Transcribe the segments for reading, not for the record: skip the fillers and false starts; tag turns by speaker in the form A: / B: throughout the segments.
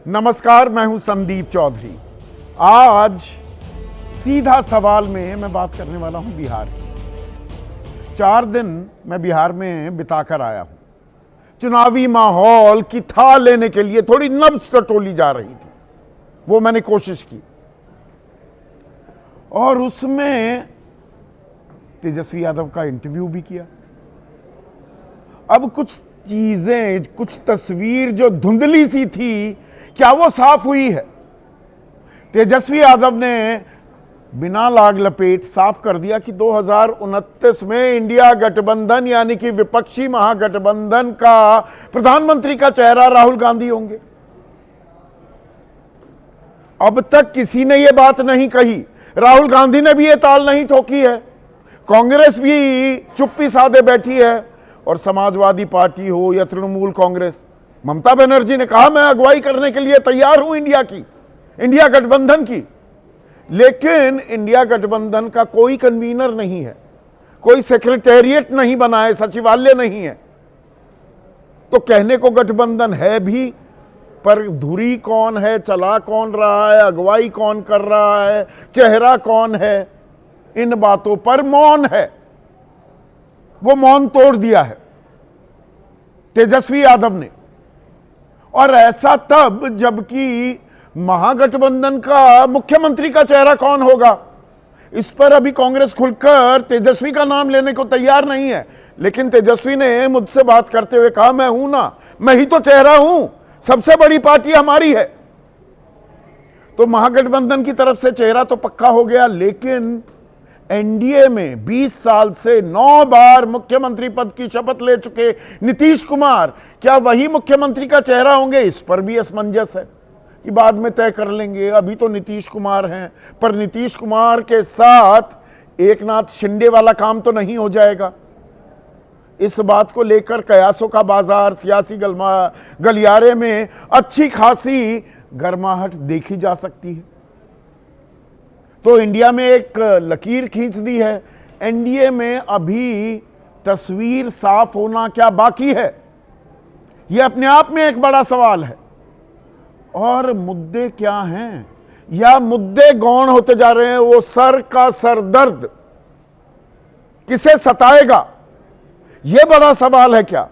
A: नमस्कार, मैं हूं संदीप चौधरी। आज सीधा सवाल में मैं बात करने वाला हूं बिहार की। 4 दिन मैं बिहार में बिताकर आया हूं। चुनावी माहौल की था लेने के लिए थोड़ी नब्ज टटोली जा रही थी, वो मैंने कोशिश की और उसमें तेजस्वी यादव का इंटरव्यू भी किया। अब कुछ चीजें, कुछ तस्वीर जो धुंधली सी थी, क्या वो साफ हुई है? तेजस्वी यादव ने बिना लाग लपेट साफ कर दिया कि 2029 में इंडिया गठबंधन यानी कि विपक्षी महागठबंधन का प्रधानमंत्री का चेहरा राहुल गांधी होंगे। अब तक किसी ने यह बात नहीं कही, राहुल गांधी ने भी यह ताल नहीं ठोकी है, कांग्रेस भी चुप्पी साधे बैठी है और समाजवादी पार्टी हो या तृणमूल कांग्रेस, ममता बनर्जी ने कहा मैं अगुवाई करने के लिए तैयार हूं इंडिया गठबंधन की। लेकिन इंडिया गठबंधन का कोई कन्वीनर नहीं है, कोई सेक्रेटेरिएट नहीं बना है, सचिवालय नहीं है। तो कहने को गठबंधन है भी, पर धुरी कौन है, चला कौन रहा है, अगुवाई कौन कर रहा है, चेहरा कौन है, इन बातों पर मौन है। वो मौन तोड़ दिया है तेजस्वी यादव ने, और ऐसा तब जबकि महागठबंधन का मुख्यमंत्री का चेहरा कौन होगा, इस पर अभी कांग्रेस खुलकर तेजस्वी का नाम लेने को तैयार नहीं है। लेकिन तेजस्वी ने मुझसे बात करते हुए कहा मैं हूं ना, मैं ही तो चेहरा हूं, सबसे बड़ी पार्टी हमारी है। तो महागठबंधन की तरफ से चेहरा तो पक्का हो गया, लेकिन एनडीए में 20 साल से 9 बार मुख्यमंत्री पद की शपथ ले चुके नीतीश कुमार क्या वही मुख्यमंत्री का चेहरा होंगे? इस पर भी असमंजस है कि बाद में तय कर लेंगे, अभी तो नीतीश कुमार हैं। पर नीतीश कुमार के साथ एकनाथ शिंदे वाला काम तो नहीं हो जाएगा। इस बात को लेकर कयासों का बाजार, सियासी गलियारे में अच्छी खासी गर्माहट देखी जा सकती है। तो इंडिया में एक लकीर खींच दी है, एनडीए में अभी तस्वीर साफ होना क्या बाकी है, यह अपने आप में एक बड़ा सवाल है। और मुद्दे क्या हैं या मुद्दे गौण होते जा रहे हैं, वो सर का सरदर्द किसे सताएगा, यह बड़ा सवाल है क्या?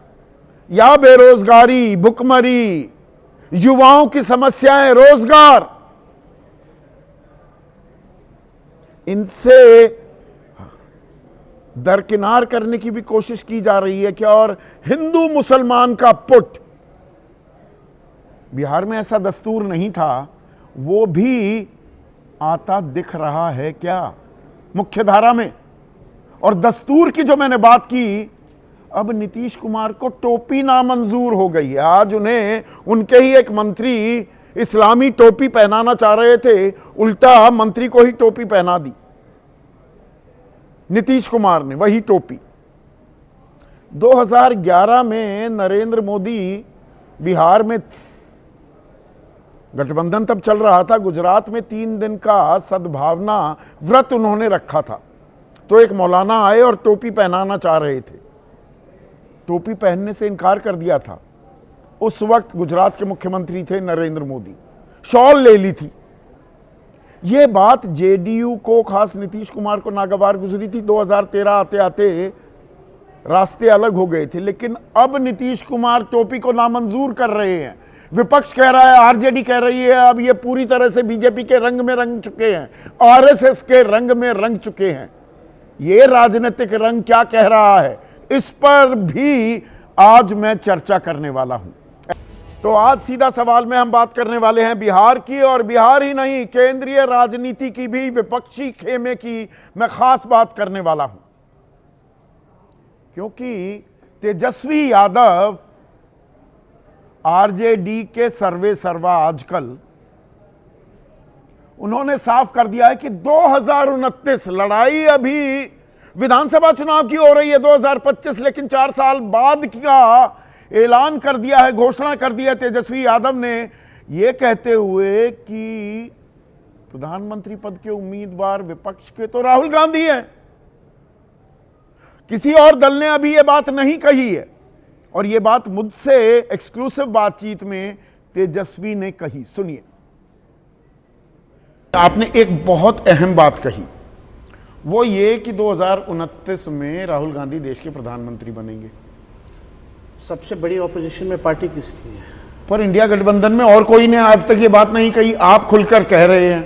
A: या बेरोजगारी, भुखमरी, युवाओं की समस्याएं, रोजगार, इनसे दरकिनार करने की भी कोशिश की जा रही है क्या? और हिंदू मुसलमान का पुट, बिहार में ऐसा दस्तूर नहीं था, वो भी आता दिख रहा है क्या मुख्यधारा में? और दस्तूर की जो मैंने बात की, अब नीतीश कुमार को टोपी नामंजूर हो गई है। आज उन्हें उनके ही एक मंत्री इस्लामी टोपी पहनाना चाह रहे थे, उल्टा मंत्री को ही टोपी पहना दी नीतीश कुमार ने, वही टोपी। 2011 में नरेंद्र मोदी बिहार में, गठबंधन तब चल रहा था, गुजरात में 3 दिन का सद्भावना व्रत उन्होंने रखा था। तो एक मौलाना आए और टोपी पहनाना चाह रहे थे, टोपी पहनने से इनकार कर दिया था। उस वक्त गुजरात के मुख्यमंत्री थे नरेंद्र मोदी, शॉल ले ली थी। यह बात जेडीयू को, खास नीतीश कुमार को नागवार गुजरी थी। 2013 आते आते रास्ते अलग हो गए थे, लेकिन अब नीतीश कुमार टोपी को नामंजूर कर रहे हैं। विपक्ष कह रहा है, आरजेडी कह रही है, अब ये पूरी तरह से बीजेपी के रंग में रंग चुके हैं, आरएसएस के रंग में रंग चुके हैं। ये राजनीतिक रंग क्या कह रहा है, इस पर भी आज मैं चर्चा करने वाला हूं। तो आज सीधा सवाल में हम बात करने वाले हैं बिहार की, और बिहार ही नहीं, केंद्रीय राजनीति की भी, विपक्षी खेमे की मैं खास बात करने वाला हूं। क्योंकि तेजस्वी यादव आरजेडी के सर्वे सर्वा आजकल उन्होंने साफ कर दिया है कि 2029 लड़ाई अभी विधानसभा चुनाव की हो रही है 2025, लेकिन 4 साल बाद का ऐलान कर दिया है, घोषणा कर दिया है तेजस्वी यादव ने, यह कहते हुए कि प्रधानमंत्री पद के उम्मीदवार विपक्ष के तो राहुल गांधी हैं। किसी और दल ने अभी यह बात नहीं कही है। और यह बात मुझसे एक्सक्लूसिव बातचीत में तेजस्वी ने कही। सुनिए, आपने एक बहुत अहम बात कही, वो ये कि 2029 में राहुल गांधी देश के प्रधानमंत्री बनेंगे।
B: सबसे बड़ी ऑपोजिशन में पार्टी किसकी है?
A: पर इंडिया गठबंधन में और कोई ने आज तक ये बात नहीं कही, आप खुलकर कह रहे हैं।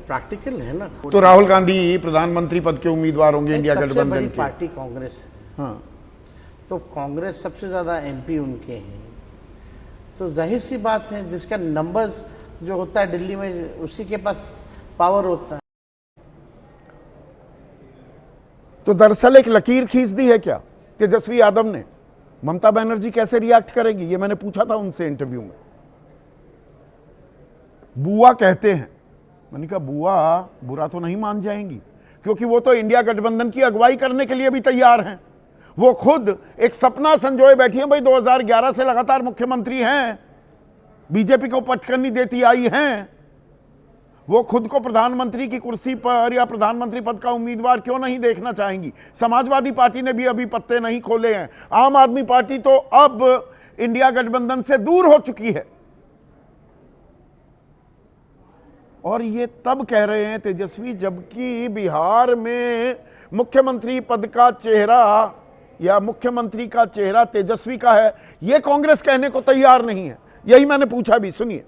B: प्रैक्टिकल है ना।
A: तो राहुल गांधी प्रधानमंत्री पद के उम्मीदवार होंगे इंडिया गठबंधन के।
B: पार्टी कांग्रेस है।
A: हाँ,
B: तो कांग्रेस सबसे ज्यादा एमपी उनके हैं, तो जाहिर सी बात है जिसका नंबर्स जो होता है दिल्ली में उसी के पास पावर होता है।
A: तो दरअसल एक लकीर खींच दी है क्या तेजस्वी यादव ने? ममता बनर्जी कैसे रिएक्ट करेंगी, ये मैंने पूछा था उनसे इंटरव्यू में। बुआ कहते हैं, मैंने कहा बुआ बुरा तो नहीं मान जाएंगी, क्योंकि वो तो इंडिया गठबंधन की अगुवाई करने के लिए भी तैयार हैं। वो खुद एक सपना संजोए बैठी हैं, भाई 2011 से लगातार मुख्यमंत्री हैं, बीजेपी को पटकनी देती आई हैं। वो खुद को प्रधानमंत्री की कुर्सी पर या प्रधानमंत्री पद का उम्मीदवार क्यों नहीं देखना चाहेंगी? समाजवादी पार्टी ने भी अभी पत्ते नहीं खोले हैं। आम आदमी पार्टी तो अब इंडिया गठबंधन से दूर हो चुकी है। और ये तब कह रहे हैं तेजस्वी, जबकि बिहार में मुख्यमंत्री पद का चेहरा या मुख्यमंत्री का चेहरा तेजस्वी का है, ये कांग्रेस कहने को तैयार नहीं है। यही मैंने पूछा भी। सुनिए,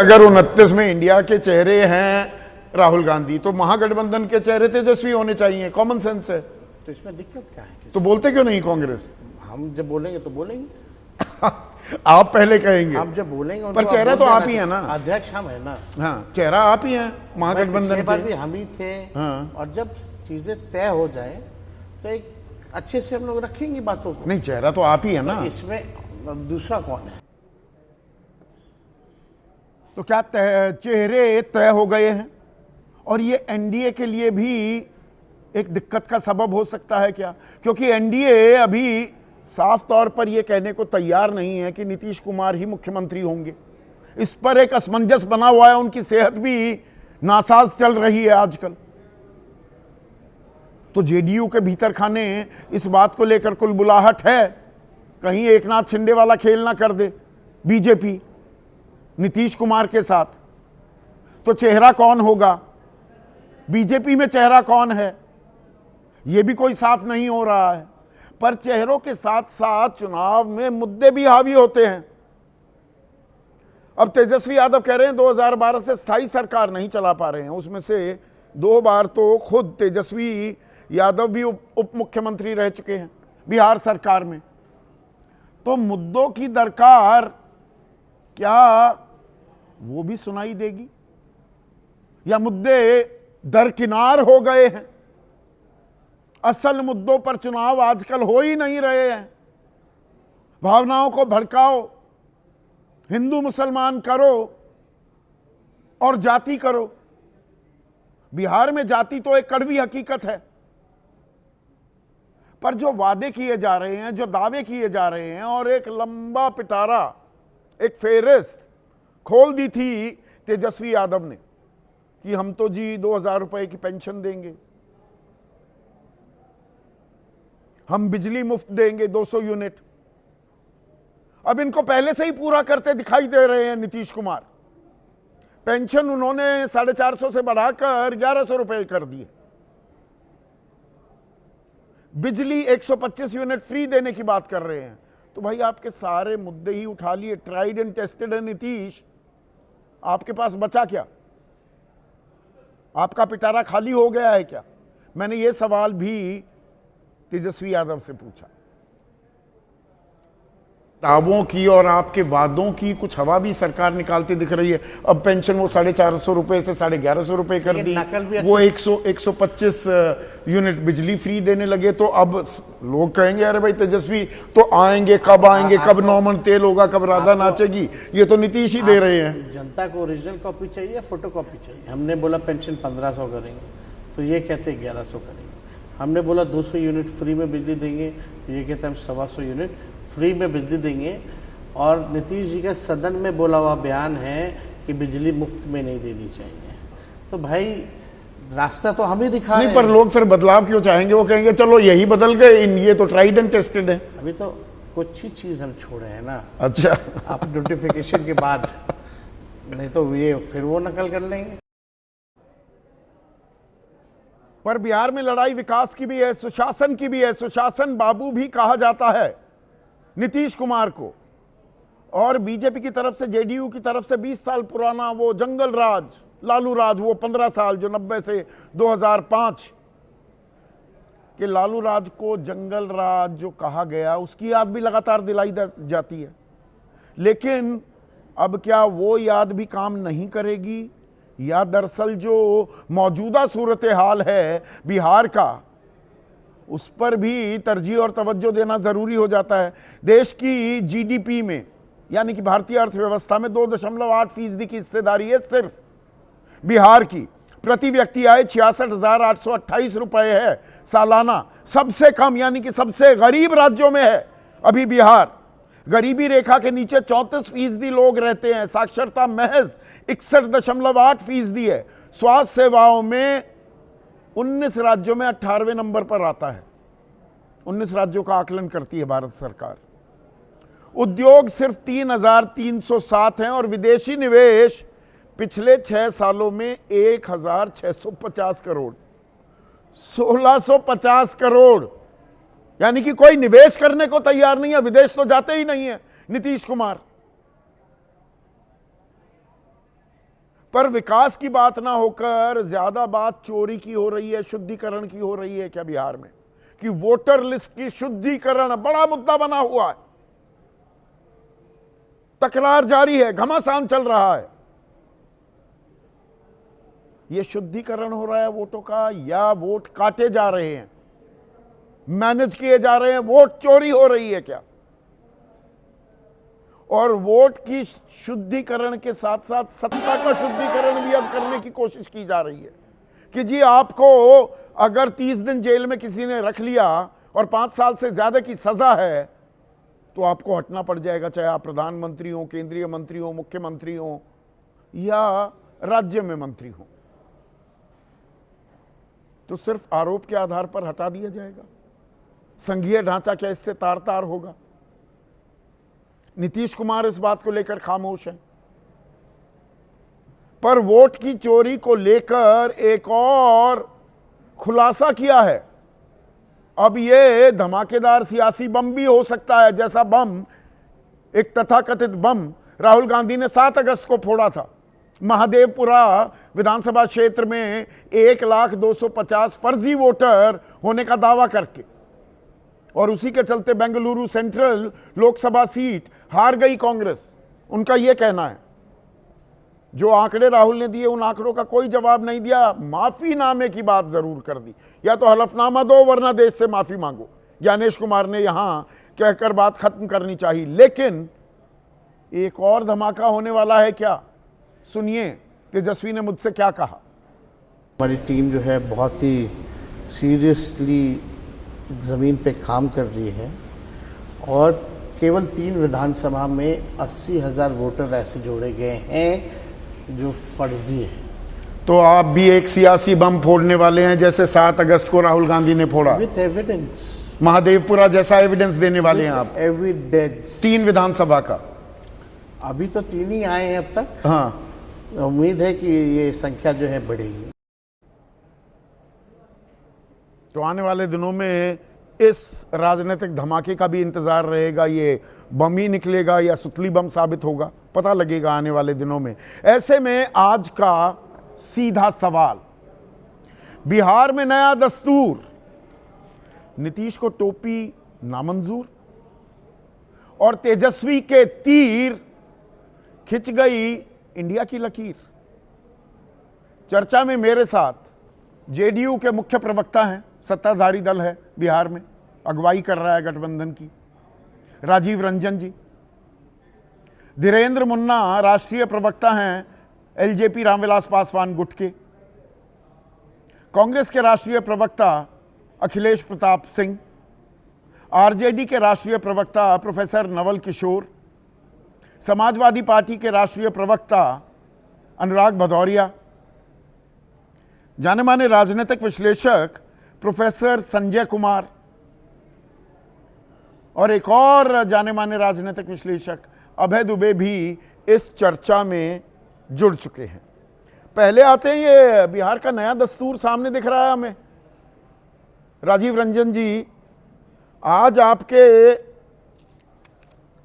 A: अगर 29 में इंडिया के चेहरे हैं राहुल गांधी, तो महागठबंधन के चेहरे तेजस्वी होने चाहिए। कॉमन सेंस है।
B: तो इसमें दिक्कत क्या है?
A: तो बोलते क्यों नहीं कांग्रेस?
B: हम जब बोलेंगे तो बोलेंगे।
A: आप पहले कहेंगे,
B: हम जब बोलेंगे।
A: पर चेहरा तो आप ही है ना,
B: अध्यक्ष हम है ना।
A: हाँ, चेहरा आप ही है महागठबंधन
B: के। भी हम ही थे।
A: हाँ।
B: और जब चीजें तय हो जाए तो एक अच्छे से हम लोग रखेंगे बातों को।
A: नहीं, चेहरा तो आप ही है ना।
B: तो इसमें दूसरा कौन है?
A: तो क्या चेहरे तय हो गए हैं? और ये एनडीए के लिए भी एक दिक्कत का सबब हो सकता है क्या? क्योंकि एनडीए अभी साफ तौर पर यह कहने को तैयार नहीं है कि नीतीश कुमार ही मुख्यमंत्री होंगे। इस पर एक असमंजस बना हुआ है। उनकी सेहत भी नासाज चल रही है आजकल। तो जेडीयू के भीतर खाने इस बात को लेकर कुलबुलाहट है, कहीं एकनाथ शिंदे वाला खेल ना कर दे बीजेपी नीतीश कुमार के साथ। तो चेहरा कौन होगा? बीजेपी में चेहरा कौन है, यह भी कोई साफ नहीं हो रहा है। पर चेहरों के साथ साथ चुनाव में मुद्दे भी हावी होते हैं। अब तेजस्वी यादव कह रहे हैं 2012 से स्थायी सरकार नहीं चला पा रहे हैं, उसमें से 2 बार तो खुद तेजस्वी यादव भी उप मुख्यमंत्री रह चुके हैं बिहार सरकार में। तो मुद्दों की दरकार क्या वो भी सुनाई देगी, या मुद्दे दरकिनार हो गए हैं? असल मुद्दों पर चुनाव आजकल हो ही नहीं रहे हैं। भावनाओं को भड़काओ, हिंदू मुसलमान करो और जाति करो। बिहार में जाति तो एक कड़वी हकीकत है, पर जो वादे किए जा रहे हैं, जो दावे किए जा रहे हैं, और एक लंबा पिटारा, एक फेहरिस्त खोल दी थी तेजस्वी यादव ने कि हम तो जी 2000 रुपए की पेंशन देंगे, हम बिजली मुफ्त देंगे 200 यूनिट। अब इनको पहले से ही पूरा करते दिखाई दे रहे हैं नीतीश कुमार। पेंशन उन्होंने 450 से बढ़ाकर 1100 रुपए कर दिए। बिजली 125 यूनिट फ्री देने की बात कर रहे हैं। तो भाई आपके सारे मुद्दे ही उठा लिए, ट्राइड एंड टेस्टेड है नीतीश। आपके पास बचा क्या? आपका पिटारा खाली हो गया है क्या? मैंने ये सवाल भी तेजस्वी यादव से पूछा। दावों की और आपके वादों की कुछ हवा भी सरकार निकालती दिख रही है। अब पेंशन वो 450 रुपए से 1150 रुपए कर दी, वो 125 यूनिट बिजली फ्री देने लगे। तो अब लोग कहेंगे अरे भाई तेजस्वी तो आएंगे, कब आएंगे, कब 9 मन तेल होगा, कब राधा नाचेगी, ये तो नीतीश ही दे रहे हैं।
B: जनता को ओरिजिनल कॉपी चाहिए या फोटो कॉपी चाहिए? हमने बोला पेंशन 1500 करेंगे, तो ये कहते 1100 करेंगे। हमने बोला 200 यूनिट फ्री में बिजली देंगे, तो ये कहते हम 125 यूनिट फ्री में बिजली देंगे। और नीतीश जी का सदन में बोला हुआ बयान है कि बिजली मुफ्त में नहीं देनी चाहिए। तो भाई रास्ता तो हम ही दिखा रहे हैं।
A: पर लोग फिर बदलाव क्यों चाहेंगे? वो कहेंगे चलो यही बदल गए, ये तो ट्राइड एंड टेस्टेड है।
B: अभी तो कुछ ही चीज़ हम छोड़े हैं ना,
A: अच्छा।
B: आप नोटिफिकेशन के बाद, नहीं तो ये फिर वो नकल कर लेंगे।
A: पर बिहार में लड़ाई विकास की भी है, सुशासन की भी है। सुशासन बाबू भी कहा जाता है नीतीश कुमार को, और बीजेपी की तरफ से, जेडीयू की तरफ से 20 साल पुराना वो जंगल राज, लालू राज, वो 15 साल जो 90 से 2005 के लालू राज को जंगल राज जो कहा गया, उसकी याद भी लगातार दिलाई जाती है। लेकिन अब क्या वो याद भी काम नहीं करेगी, या दरअसल जो मौजूदा सूरत हाल है बिहार का, उस पर भी तरजीह और तवज्जो देना जरूरी हो जाता है। देश की जीडीपी में, यानी कि भारतीय अर्थव्यवस्था में 2.8% की हिस्सेदारी है सिर्फ बिहार की। प्रति व्यक्ति आय 66,828 रुपए है सालाना। सबसे कम, यानी कि सबसे गरीब राज्यों में है अभी बिहार। गरीबी रेखा के नीचे 34% लोग रहते हैं। साक्षरता महज 61.8% है। स्वास्थ्य सेवाओं में 19 राज्यों में 18वें नंबर पर आता है। 19 राज्यों का आकलन करती है भारत सरकार। उद्योग सिर्फ 3,307 हैं और विदेशी निवेश पिछले 6 सालों में 1,650 करोड़, 1,650 करोड़, यानी कि कोई निवेश करने को तैयार नहीं है। विदेश तो जाते ही नहीं है नीतीश कुमार। पर विकास की बात ना होकर ज्यादा बात चोरी की हो रही है, शुद्धिकरण की हो रही है क्या बिहार में? कि वोटर लिस्ट की शुद्धिकरण बड़ा मुद्दा बना हुआ है, तकरार जारी है, घमासान चल रहा है। यह शुद्धिकरण हो रहा है वोटों का, या वोट काटे जा रहे हैं, मैनेज किए जा रहे हैं, वोट चोरी हो रही है क्या? और वोट की शुद्धिकरण के साथ साथ सत्ता का शुद्धिकरण भी अब करने की कोशिश की जा रही है कि जी आपको अगर 30 दिन जेल में किसी ने रख लिया और 5 साल से ज्यादा की सजा है तो आपको हटना पड़ जाएगा, चाहे आप प्रधानमंत्री हो, केंद्रीय मंत्री हो, मुख्यमंत्री हो या राज्य में मंत्री हो, तो सिर्फ आरोप के आधार पर हटा दिया जाएगा। संघीय ढांचा क्या इससे तार तार होगा? नीतीश कुमार इस बात को लेकर खामोश है। पर वोट की चोरी को लेकर एक और खुलासा किया है। अब यह धमाकेदार सियासी बम भी हो सकता है, जैसा बम, एक तथाकथित बम राहुल गांधी ने 7 अगस्त को फोड़ा था महादेवपुरा विधानसभा क्षेत्र में 1,250,000 फर्जी वोटर होने का दावा करके, और उसी के चलते बेंगलुरु सेंट्रल लोकसभा सीट हार गई कांग्रेस। उनका यह कहना है। जो आंकड़े राहुल ने दिए उन आंकड़ों का कोई जवाब नहीं दिया, माफीनामे की बात जरूर कर दी, या तो हलफनामा दो वरना देश से माफी मांगो। ज्ञानेश कुमार ने यहां कहकर बात खत्म करनी चाहिए। लेकिन एक और धमाका होने वाला है क्या? सुनिए तेजस्वी ने मुझसे क्या कहा।
B: हमारी टीम जो है बहुत ही सीरियसली ज़मीन पे काम कर रही है, और केवल 3 विधानसभा में 80,000 वोटर ऐसे जोड़े गए हैं जो फर्जी है।
A: तो आप भी एक सियासी बम फोड़ने वाले हैं जैसे 7 अगस्त को राहुल गांधी ने फोड़ा?
B: विथ एविडेंस,
A: महादेवपुरा जैसा एविडेंस देने वाले हैं आप?
B: एविडेंस
A: 3 विधानसभा का।
B: अभी तो 3 ही आए हैं अब तक।
A: हाँ,
B: उम्मीद है कि ये संख्या जो है बढ़ेगी।
A: तो आने वाले दिनों में इस राजनीतिक धमाके का भी इंतजार रहेगा। ये बम ही निकलेगा या सुतली बम साबित होगा, पता लगेगा आने वाले दिनों में। ऐसे में आज का सीधा सवाल, बिहार में नया दस्तूर, नीतीश को टोपी नामंजूर और तेजस्वी के तीर खिंच गई इंडिया की लकीर। चर्चा में मेरे साथ जेडीयू के मुख्य प्रवक्ता हैं, सत्ताधारी दल है बिहार में, अगुवाई कर रहा है गठबंधन की, राजीव रंजन जी। धीरेन्द्र मुन्ना राष्ट्रीय प्रवक्ता हैं एलजेपी रामविलास पासवान गुट के। कांग्रेस के राष्ट्रीय प्रवक्ता अखिलेश प्रताप सिंह, आरजेडी के राष्ट्रीय प्रवक्ता प्रोफेसर नवल किशोर, समाजवादी पार्टी के राष्ट्रीय प्रवक्ता अनुराग भदौरिया, जाने माने राजनीतिक विश्लेषक प्रोफेसर संजय कुमार, और एक और जाने माने राजनीतिक विश्लेषक अभय दुबे भी इस चर्चा में जुड़ चुके हैं। पहले आते हैं, ये बिहार का नया दस्तूर सामने दिख रहा है हमें। राजीव रंजन जी, आज आपके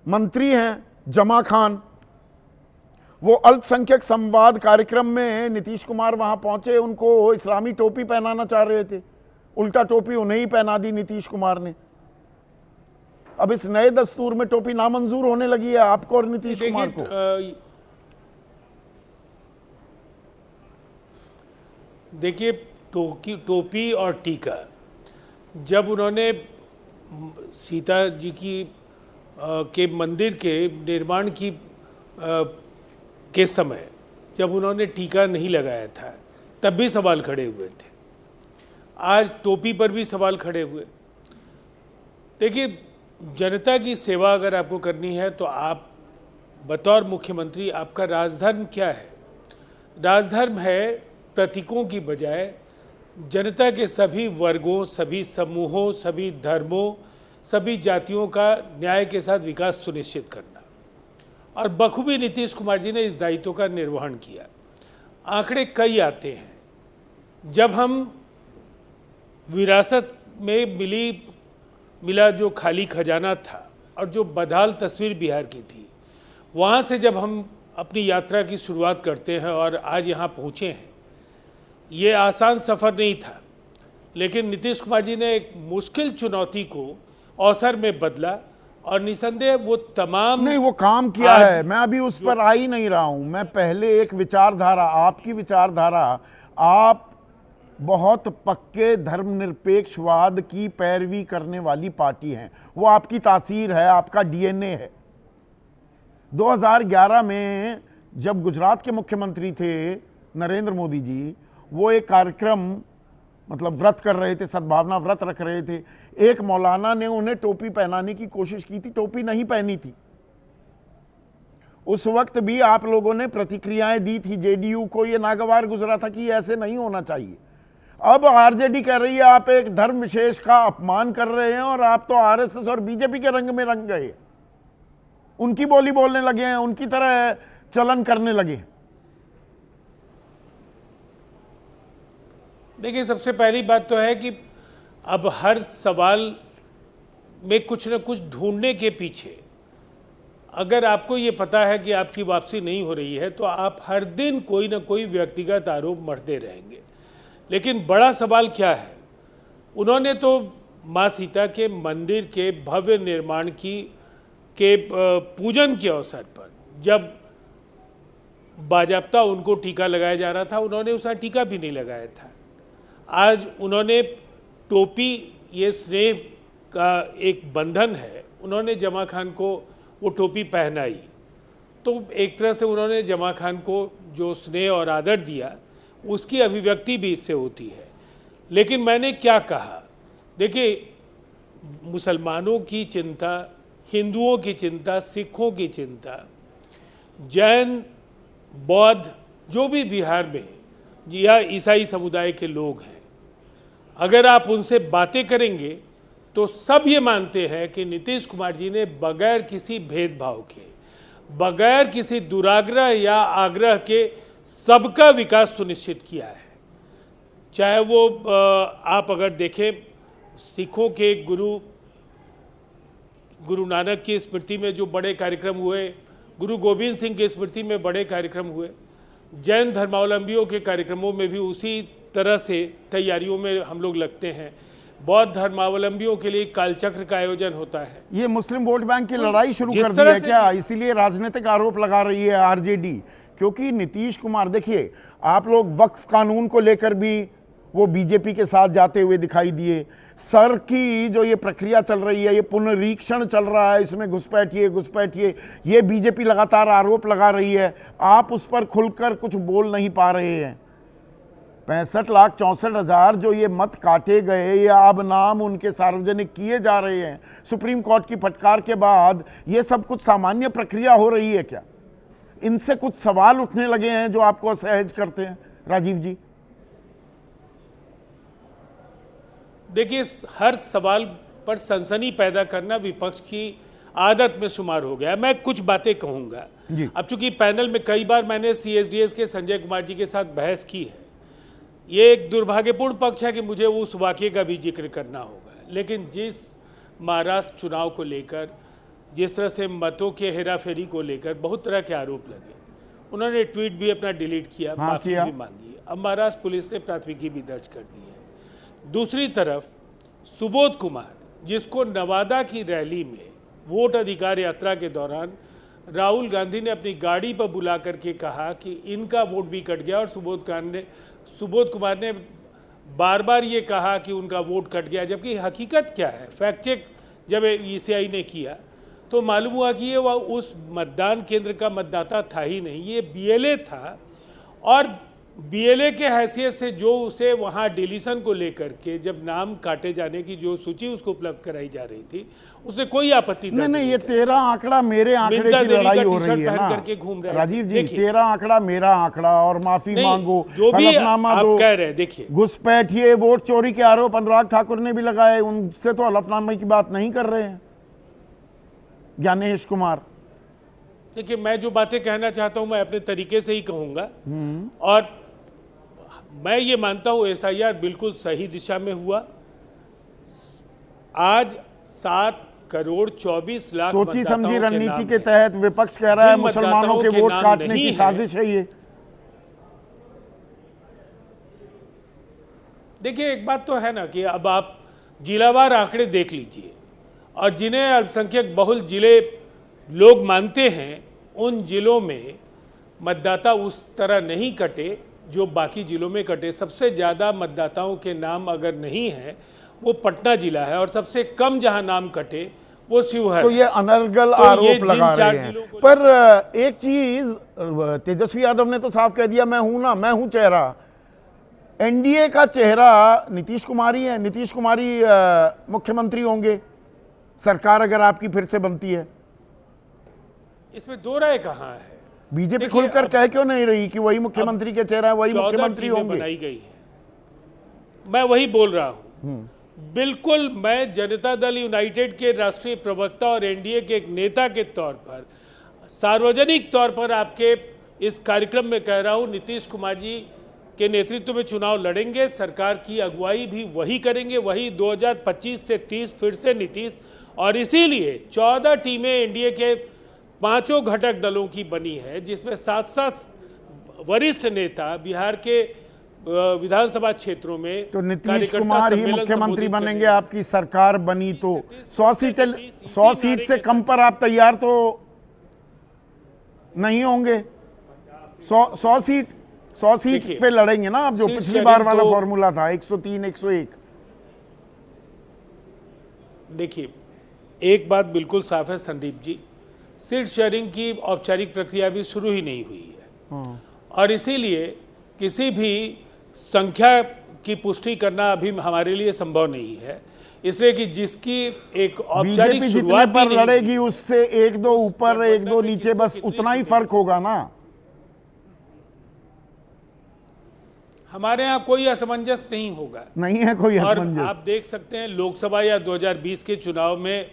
A: मंत्री हैं जमा खान, वो अल्पसंख्यक संवाद कार्यक्रम में नीतीश कुमार वहां पहुंचे, उनको इस्लामी टोपी पहनाना चाह रहे थे, उल्टा टोपी उन्हें ही पहना दी नीतीश कुमार ने। अब इस नए दस्तूर में टोपी नामंजूर होने लगी है आपको और नीतीश कुमार को।
C: देखिए, टोपी और टीका, जब उन्होंने सीता जी की के मंदिर के निर्माण की के समय जब उन्होंने टीका नहीं लगाया था, तब भी सवाल खड़े हुए थे। आज टोपी पर भी सवाल खड़े हुए। देखिए, जनता की सेवा अगर आपको करनी है तो आप बतौर मुख्यमंत्री, आपका राजधर्म क्या है? राजधर्म है प्रतीकों की बजाय जनता के सभी वर्गों, सभी समूहों, सभी धर्मों, सभी जातियों का न्याय के साथ विकास सुनिश्चित करना। और बखूबी नीतीश कुमार जी ने इस दायित्व का निर्वहन किया। आंकड़े कई आते हैं। जब हम विरासत में मिला जो खाली खजाना था और जो बदहाल तस्वीर बिहार की थी, वहाँ से जब हम अपनी यात्रा की शुरुआत करते हैं और आज यहाँ पहुँचे हैं, ये आसान सफ़र नहीं था, लेकिन नीतीश कुमार जी ने एक मुश्किल चुनौती को अवसर में बदला और निसंदेह वो तमाम
A: नहीं, वो काम किया है। मैं अभी उस पर आ ही नहीं रहा हूं। मैं पहले एक विचारधारा, आपकी विचारधारा, आप बहुत पक्के धर्मनिरपेक्षवाद की पैरवी करने वाली पार्टी हैं, वो आपकी तासीर है, आपका डीएनए है। 2011 में जब गुजरात के मुख्यमंत्री थे नरेंद्र मोदी जी, वो एक कार्यक्रम, मतलब व्रत कर रहे थे, सद्भावना व्रत रख रहे थे। एक मौलाना ने उन्हें टोपी पहनाने की कोशिश की थी, टोपी नहीं पहनी थी। उस वक्त भी आप लोगों ने प्रतिक्रियाएं दी थी, जेडीयू को ये नागवार गुजरा था कि ऐसे नहीं होना चाहिए। अब आरजेडी कह रही है आप एक धर्म विशेष का अपमान कर रहे हैं और आप तो आरएसएस और बीजेपी के रंग में रंग गए, उनकी बोली बोलने लगे हैं, उनकी तरह चलन करने लगे।
C: देखिए, सबसे पहली बात तो है कि अब हर सवाल में कुछ न कुछ ढूंढने के पीछे, अगर आपको ये पता है कि आपकी वापसी नहीं हो रही है, तो आप हर दिन कोई ना कोई व्यक्तिगत आरोप मढ़ते रहेंगे। लेकिन बड़ा सवाल क्या है? उन्होंने तो माँ सीता के मंदिर के भव्य निर्माण के पूजन के अवसर पर, जब बाजाबता उनको टीका लगाया जा रहा था, उन्होंने उसका टीका भी नहीं लगाया था। आज उन्होंने टोपी, ये स्नेह का एक बंधन है, उन्होंने जमा खान को वो टोपी पहनाई, तो एक तरह से उन्होंने जमा खान को जो स्नेह और आदर दिया, उसकी अभिव्यक्ति भी इससे होती है। लेकिन मैंने क्या कहा? देखिए, मुसलमानों की चिंता, हिंदुओं की चिंता, सिखों की चिंता, जैन, बौद्ध, जो भी बिहार में या ईसाई समुदाय के लोग हैं, अगर आप उनसे बातें करेंगे तो सब ये मानते हैं कि नीतीश कुमार जी ने बगैर किसी भेदभाव के, बगैर किसी दुराग्रह या आग्रह के सबका विकास सुनिश्चित किया है। चाहे वो आप अगर देखें, सिखों के गुरु नानक की स्मृति में जो बड़े कार्यक्रम हुए, गुरु गोविंद सिंह की स्मृति में बड़े कार्यक्रम हुए, जैन धर्मावलंबियों के कार्यक्रमों में भी उसी तरह से तैयारियों में हम लोग लगते हैं। बौद्ध धर्मावलंबियों के लिए कालचक्र का आयोजन होता है।
A: ये मुस्लिम वोट बैंक की लड़ाई शुरू कर दी है क्या? इसीलिए राजनीतिक आरोप लगा रही है आरजेडी, क्योंकि नीतीश कुमार, देखिए, आप लोग वक्फ कानून को लेकर भी वो बीजेपी के साथ जाते हुए दिखाई दिए। सर की जो ये प्रक्रिया चल रही है, ये पुनरीक्षण चल रहा है, इसमें घुसपैठिए, ये बीजेपी लगातार आरोप लगा रही है, आप उस पर खुलकर कुछ बोल नहीं पा रहे हैं। 65,64,000 जो ये मत काटे गए, या अब नाम उनके सार्वजनिक किए जा रहे हैं सुप्रीम कोर्ट की फटकार के बाद, ये सब कुछ सामान्य प्रक्रिया हो रही है क्या? इनसे कुछ सवाल उठने लगे हैं जो आपको असहज करते हैं, राजीव जी?
C: देखिए, हर सवाल पर सनसनी पैदा करना विपक्ष की आदत में शुमार हो गया। मैं कुछ बातें कहूँगा। अब चूंकि पैनल में कई बार मैंने CSDS के संजय कुमार जी के साथ बहस की है, ये एक दुर्भाग्यपूर्ण पक्ष है कि मुझे उस वाक़ये का भी जिक्र करना होगा, लेकिन जिस महाराष्ट्र चुनाव को लेकर, जिस तरह से मतों के हेराफेरी को लेकर बहुत तरह के आरोप लगे, उन्होंने ट्वीट भी अपना डिलीट किया, माफ़ी भी मांगी। अब महाराष्ट्र पुलिस ने प्राथमिकी भी दर्ज कर दी है। दूसरी तरफ सुबोध कुमार, जिसको नवादा की रैली में वोट अधिकार यात्रा के दौरान राहुल गांधी ने अपनी गाड़ी पर बुला करके कहा कि इनका वोट भी कट गया, और सुबोध कुमार ने बार बार ये कहा कि उनका वोट कट गया, जबकि हकीकत क्या है, फैक्ट चेक जब ECI ने किया तो मालूम हुआ कि ये उस मतदान केंद्र का मतदाता था ही नहीं, ये BLA था। और BLA के हैसियत से जो उसे वहाँ डिलीशन को लेकर के जब नाम काटे जाने की जो सूची उसको उपलब्ध कराई जा रही थी, उससे कोई आपत्ति
A: नहीं, ये 13 आंकड़ा मेरे आंकड़े की लड़ाई हो रही है ना
C: करके घूम रहे हैं।
A: राजीव जी, 13 आंकड़ा मेरा आंकड़ा, और माफी मांगो,
C: जो भी
A: हलफनामा
C: आप
A: दो,
C: कह रहे हैं, देखिए
A: घुसपैठ, ये वोट चोरी के आरोप अनुराग ठाकुर ने भी लगाए, उनसे तो हलफनामे की बात नहीं कर रहे हैं ज्ञानेश कुमार।
C: देखिए, मैं जो बातें कहना चाहता हूं मैं अपने तरीके से ही कहूंगा, और मैं ये मानता हूं SIR बिल्कुल सही दिशा में हुआ। आज 7 करोड़ 24 लाख
A: सोची समझी रणनीति के तहत विपक्ष कह रहा है मुसलमानों के वोट काटने की साजिश है ये।
C: देखिए, एक बात तो है ना कि अब आप जिलावार आंकड़े देख लीजिए, और जिन्हें अल्पसंख्यक बहुल जिले लोग मानते हैं, उन जिलों में मतदाता उस तरह नहीं कटे जो बाकी जिलों में कटे। सबसे ज़्यादा मतदाताओं के नाम अगर नहीं है वो पटना जिला है, और सबसे कम जहां नाम कटे वो शिवहर।
A: तो ये अनर्गल आरोप लगा रहे हैं। पर एक चीज तेजस्वी यादव ने तो साफ कह दिया, मैं हूं ना, मैं हूं चेहरा। NDA का चेहरा नीतीश कुमार ही है। नीतीश कुमार ही मुख्यमंत्री होंगे सरकार अगर आपकी फिर से बनती है।
C: इसमें दो राय कहाँ है?
A: बीजेपी खुलकर कह क्यों नहीं रही कि वही मुख्यमंत्री के चेहरा है, वही मुख्यमंत्री होंगे?
C: बनाई गई है, मैं वही बोल रहा हूं। बिल्कुल, मैं जनता दल यूनाइटेड के राष्ट्रीय प्रवक्ता और NDA के एक नेता के तौर पर सार्वजनिक तौर पर आपके इस कार्यक्रम में कह रहा हूं, नीतीश कुमार जी के नेतृत्व में चुनाव लड़ेंगे, सरकार की अगुवाई भी वही करेंगे, वही 2025 से 30 फिर से नीतीश। और इसीलिए 14 टीमें NDA के 5 घटक दलों की बनी है, जिसमें 7 वरिष्ठ नेता बिहार के विधानसभा क्षेत्रों में।
A: तो नीतीश कुमार ही मुख्यमंत्री बनेंगे आपकी सरकार बनी तो। 100 सीट से कम पर आप तैयार तो नहीं होंगे। 100 सीट पे लड़ेंगे ना आप, जो पिछली बार वाला फॉर्मूला था 103 101।
C: देखिए, एक बात बिल्कुल साफ है संदीप जी, सीट शेयरिंग की औपचारिक प्रक्रिया भी शुरू ही नहीं हुई है, और इसीलिए किसी भी संख्या की पुष्टि करना अभी हमारे लिए संभव नहीं है। इसलिए कि जिसकी एक औपचारिक शुरुआत
A: पर लड़ेगी उससे 1-2 ऊपर 1-2 नीचे, बस उतना ही फर्क होगा ना।
C: हमारे यहाँ कोई असमंजस नहीं होगा,
A: नहीं है कोई
C: असमंजस। और आप देख सकते हैं लोकसभा या 2020 के चुनाव में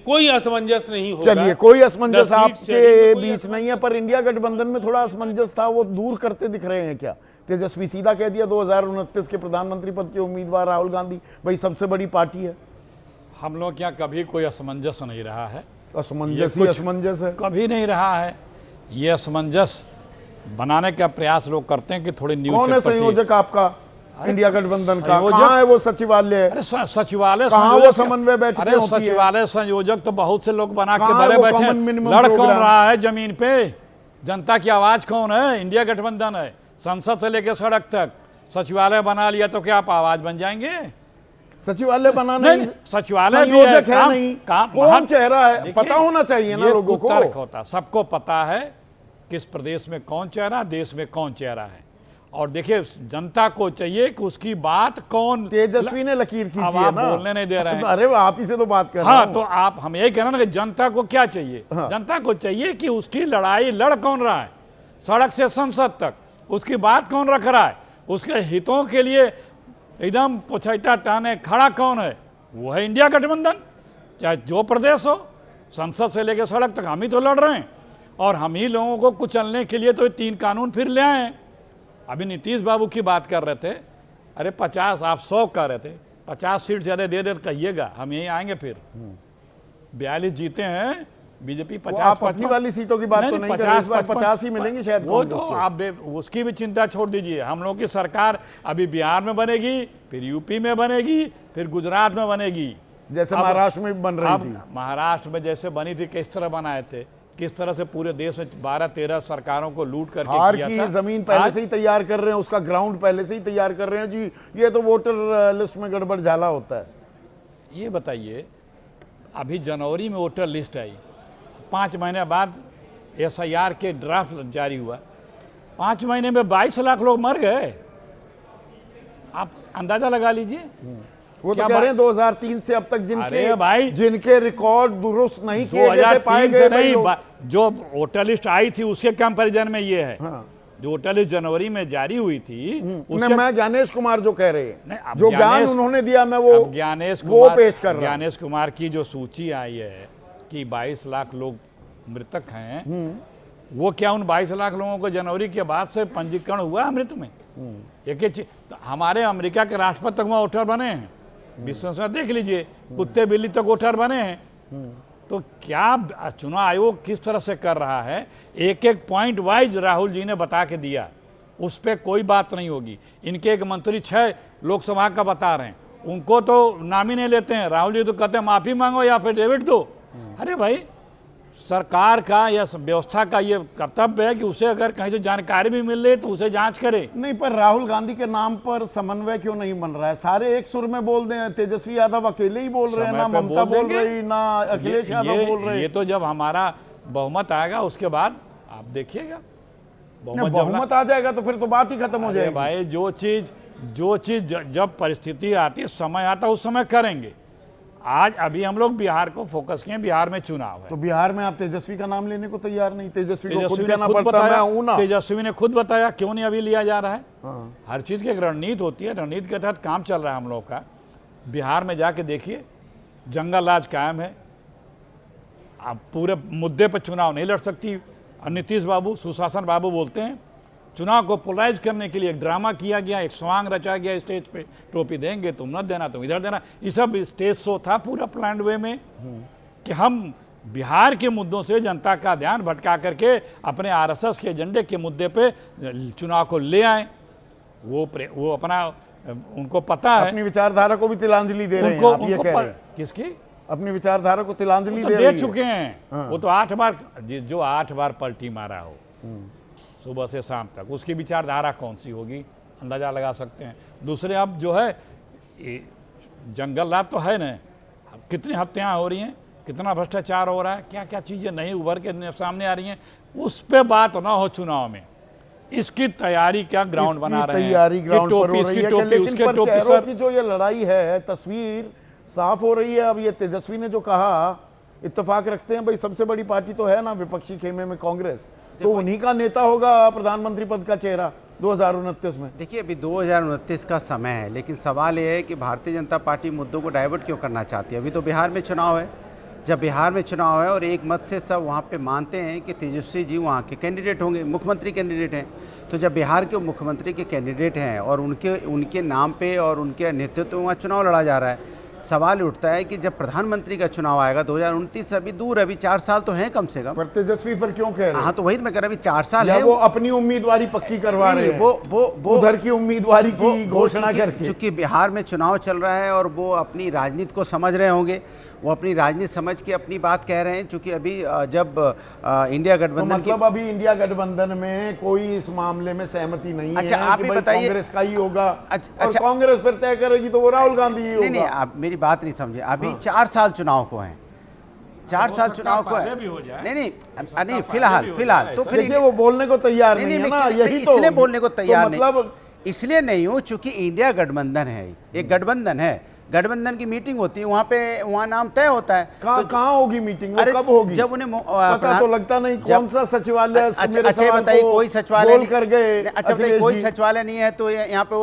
C: कोई असमंजस नहीं होगा।
A: चलिए, कोई असमंजस आपके बीच नहीं है, पर इंडिया गठबंधन में थोड़ा असमंजस था, वो दूर करते दिख रहे हैं क्या? तेजस्वी सीधा कह दिया 2029 के प्रधानमंत्री पद के उम्मीदवार राहुल गांधी, भाई सबसे बड़ी पार्टी है।
D: हम लोग क्या कभी कोई असमंजस नहीं रहा है,
A: असमंजस ही असमंजस है,
D: कभी नहीं रहा है। ये असमंजस बनाने का प्रयास लोग करते हैं कि थोड़ी न्यूज।
A: कौन है संयोजक आपका इंडिया गठबंधन का? कहाँ है वो सचिवालय?
D: अरे सचिवालय
A: कहाँ वो समन्वय बैठक?
D: अरे सचिवालय संयोजक तो बहुत से लोग बना के बड़े बैठे हैं। लड़ कौन रहा है जमीन पे? जनता की आवाज कौन है? इंडिया गठबंधन है, संसद से लेकर सड़क तक। सचिवालय बना लिया तो क्या आप आवाज बन जाएंगे?
A: सचिवालय बनाना
D: नहीं, सचिवालय
A: भी है, काम कौन चेहरा है पता होना चाहिए ना लोगों को।
D: तर्क होता, सबको पता है किस प्रदेश में कौन चेहरा, देश में कौन चेहरा है। और देखिए, जनता को चाहिए कि उसकी बात कौन।
A: तेजस्वी ने लकीर की
D: अब आप बोलने नहीं दे रहे हैं।
A: अरे आप ही से तो बात कर रहे हैं।
D: हाँ, तो आप हम ये कह रहे हैं कि जनता को क्या चाहिए? जनता को चाहिए कि उसकी लड़ाई लड़ कौन रहा है, सड़क से संसद तक उसकी बात कौन रख रहा है, उसके हितों के लिए एकदम पुछैटा टाने खड़ा कौन है, वो है इंडिया गठबंधन। चाहे जो प्रदेश हो, संसद से लेकर सड़क तक हम ही तो लड़ रहे हैं, और हम ही लोगों को कुचलने के लिए तो 3 कानून फिर ले आए हैं। अभी नीतीश बाबू की बात कर रहे थे, अरे 50, आप 100 कह रहे थे, 50 सीट ज़्यादा दे दे तो कहिएगा, हम यहीं आएंगे फिर। 42 जीते हैं बीजेपी, 50
A: आप अपनी वाली सीटों की बात तो नहीं कर रहे, इस बार 50 ही मिलेंगी शायद।
D: वो तो आप उसकी भी चिंता छोड़ दीजिए। हम लोग की सरकार अभी बिहार में बनेगी, फिर यूपी में बनेगी, फिर गुजरात में बनेगी,
A: जैसे महाराष्ट्र में बन रही थी।
D: महाराष्ट्र में जैसे बनी थी, किस तरह बनाए थे, किस तरह से पूरे देश में 12-13 सरकारों को लूट करके
A: हार
D: किया
A: की
D: था।
A: जमीन पहले से ही तैयार कर रहे हैं, उसका ग्राउंड पहले से ही तैयार कर रहे हैं जी। ये तो वोटर लिस्ट में गड़बड़ झाला होता है।
D: ये बताइए, अभी जनवरी में वोटर लिस्ट आई, 5 महीने बाद SIR के ड्राफ्ट जारी हुआ, 5 महीने में 22 लाख लोग मर गए। आप अंदाजा लगा लीजिए।
A: वो तो कह रहे हैं 2003 से अब तक जिनके रिकॉर्ड दुरुस्त नहीं किए गए, पाए
D: 2003
A: गए
D: से नहीं, जो वोटर लिस्ट आई थी उसके कंपैरिजन में ये है।
A: हाँ।
D: जो वोटर लिस्ट जनवरी में जारी हुई थी,
A: मैं ज्ञानेश कुमार जो कह रहे
D: नहीं,
A: हैं, जो बयान उन्होंने दिया, मैं वो
D: ज्ञानेश
A: पेश कर रहा हूं।
D: ज्ञानेश कुमार की जो सूची आई है कि 22 लाख लोग मृतक हैं, वो क्या उन 22 लाख लोगों को जनवरी के बाद से पंजीकरण हुआ अमृत में? एक चीज, हमारे अमेरिका के राष्ट्रपति तक वहाँ वोटर बने हैं, विश्व में देख लीजिए, कुत्ते बिल्ली तक वोटर बने हैं। तो क्या चुनाव आयोग किस तरह से कर रहा है, एक एक पॉइंट वाइज राहुल जी ने बता के दिया, उस पर कोई बात नहीं होगी। इनके एक मंत्री 6 लोकसभा का बता रहे हैं, उनको तो नाम ही नहीं लेते हैं। राहुल जी तो कहते हैं माफी मांगो या फिर डेबिट दो। अरे भाई, सरकार का या व्यवस्था का ये कर्तव्य है कि उसे अगर कहीं से जानकारी भी मिल रही तो उसे जांच करे।
A: नहीं, पर राहुल गांधी के नाम पर समन्वय क्यों नहीं बन रहा है? सारे एक सुर में बोल रहे हैं, तेजस्वी यादव अकेले ही बोल रहे हैं, ना ममता बोल रही, ना अखिलेश यादव बोल रहे हैं।
D: ये तो जब हमारा बहुमत आएगा उसके बाद आप देखिएगा,
A: बहुमत आ जाएगा तो फिर तो बात ही खत्म हो जाएगी।
D: भाई, जो चीज जब परिस्थिति आती है, समय आता है, उस समय करेंगे। आज अभी हम लोग बिहार को फोकस किए, बिहार में चुनाव है।
A: तो बिहार में आप तेजस्वी का नाम लेने को तैयार नहीं? तेजस्वी को खुद कहना पड़ता है, मैं हूं ना।
D: तेजस्वी ने खुद बताया, क्यों नहीं अभी लिया जा रहा है? हाँ। हर चीज की एक रणनीति होती है, रणनीति के तहत काम चल रहा है हम लोग का। बिहार में जाके देखिए, जंगल राज कायम है, आप पूरे मुद्दे पर चुनाव नहीं लड़ सकती। और नीतीश बाबू, सुशासन बाबू बोलते हैं, चुनाव को पोलराइज करने के लिए एक ड्रामा किया गया, एक स्वांग रचा गया स्टेज पे, टोपी देंगे तुम न देना, तुम इधर देना। ये सब स्टेज शो था पूरा प्लान्ड वे में, कि हम बिहार के मुद्दों से जनता का ध्यान भटका करके अपने RSS के एजेंडे के मुद्दे पे चुनाव को ले आए। वो अपना, उनको पता है,
A: अपनी विचारधारा को भी तिलांजलि दे रहे हैं आप, ये कह रहे हैं।
D: किसकी?
A: अपनी विचारधारा को तिलांजलि
D: दे चुके हैं। वो तो 8 बार, जो 8 बार पलटी मारा हो सुबह से शाम तक, उसकी विचारधारा कौन सी होगी, अंदाजा लगा सकते हैं। दूसरे, अब जो है जंगल राज तो है ना, कितनी हत्याएं हो रही हैं, कितना भ्रष्टाचार हो रहा है, क्या क्या चीजें नहीं उभर के सामने आ रही हैं, उस पे बात ना हो चुनाव में। इसकी तैयारी क्या ग्राउंड बना रहे हैं,
A: तैयारी ग्राउंड पर हो रही है,
D: उसकी टोपी,
A: लेकिन
D: उसके
A: पर
D: टोपी
A: चेहरों
D: सर
A: की जो ये लड़ाई है, तस्वीर साफ हो रही है। अब ये तेजस्वी ने जो कहा, इत्तेफाक रखते हैं भाई, सबसे बड़ी पार्टी तो है ना विपक्षी खेमे में कांग्रेस, तो उन्हीं का नेता होगा प्रधानमंत्री पद का चेहरा 2029 में।
E: देखिए, अभी 2029 का समय है, लेकिन सवाल ये है कि भारतीय जनता पार्टी मुद्दों को डाइवर्ट क्यों करना चाहती है। अभी तो बिहार में चुनाव है, जब बिहार में चुनाव है और एक मत से सब वहाँ पे मानते हैं कि तेजस्वी जी वहाँ के कैंडिडेट होंगे, मुख्यमंत्री कैंडिडेट हैं, तो जब बिहार के मुख्यमंत्री के कैंडिडेट हैं और उनके नाम पे और उनके नेतृत्व में वहाँ चुनाव लड़ा जा रहा है, सवाल उठता है कि जब प्रधानमंत्री का चुनाव आएगा 2029, अभी दूर है, अभी 4 साल तो हैं कम से कम।
A: पर तेजस्वी पर क्यों कह रहे हैं?
E: हाँ, तो वही मैं कह रहा, अभी 4 साल है।
A: वो अपनी उम्मीदवारी पक्की करवा रहे हैं, वो उधर की उम्मीदवारी की घोषणा करके।
E: चूंकि बिहार में चुनाव चल रहा है और वो अपनी राजनीति को समझ रहे होंगे, वो अपनी राजनीति समझ के अपनी बात कह रहे हैं। चूंकि अभी जब इंडिया गठबंधन,
A: तो मतलब अभी इंडिया गठबंधन में कोई इस मामले में सहमति नहीं है।
E: आप
A: कि
E: ही बताइए,
A: कांग्रेस का ही होगा।
E: अच्छा,
A: और कांग्रेस फिर तय करेगी तो वो राहुल गांधी ही होगा।
E: नहीं, आप मेरी बात नहीं समझे। अभी 4 साल चुनाव को हैं, 4 साल चुनाव को है। नहीं, फिलहाल तो फिर
A: वो बोलने को तैयार नहीं है ना, यही तो
E: इसलिए बोलने को तैयार नहीं,
A: मतलब
E: इसलिए नहीं हूँ चूंकि इंडिया गठबंधन है, एक गठबंधन है। गठबंधन की मीटिंग होती है, वहाँ पे वहाँ नाम तय होता है।
A: कहाँ होगी मीटिंग, वो
E: अरे
A: कब होगी?
E: जब उन्हें
A: पता तो लगता नहीं कौन सा सचिवालय।
E: अच्छा बताइए, कोई सचिवालय
A: बोल कर गए।
E: अच्छा बताइए, कोई सचिवालय नहीं है तो यहाँ पे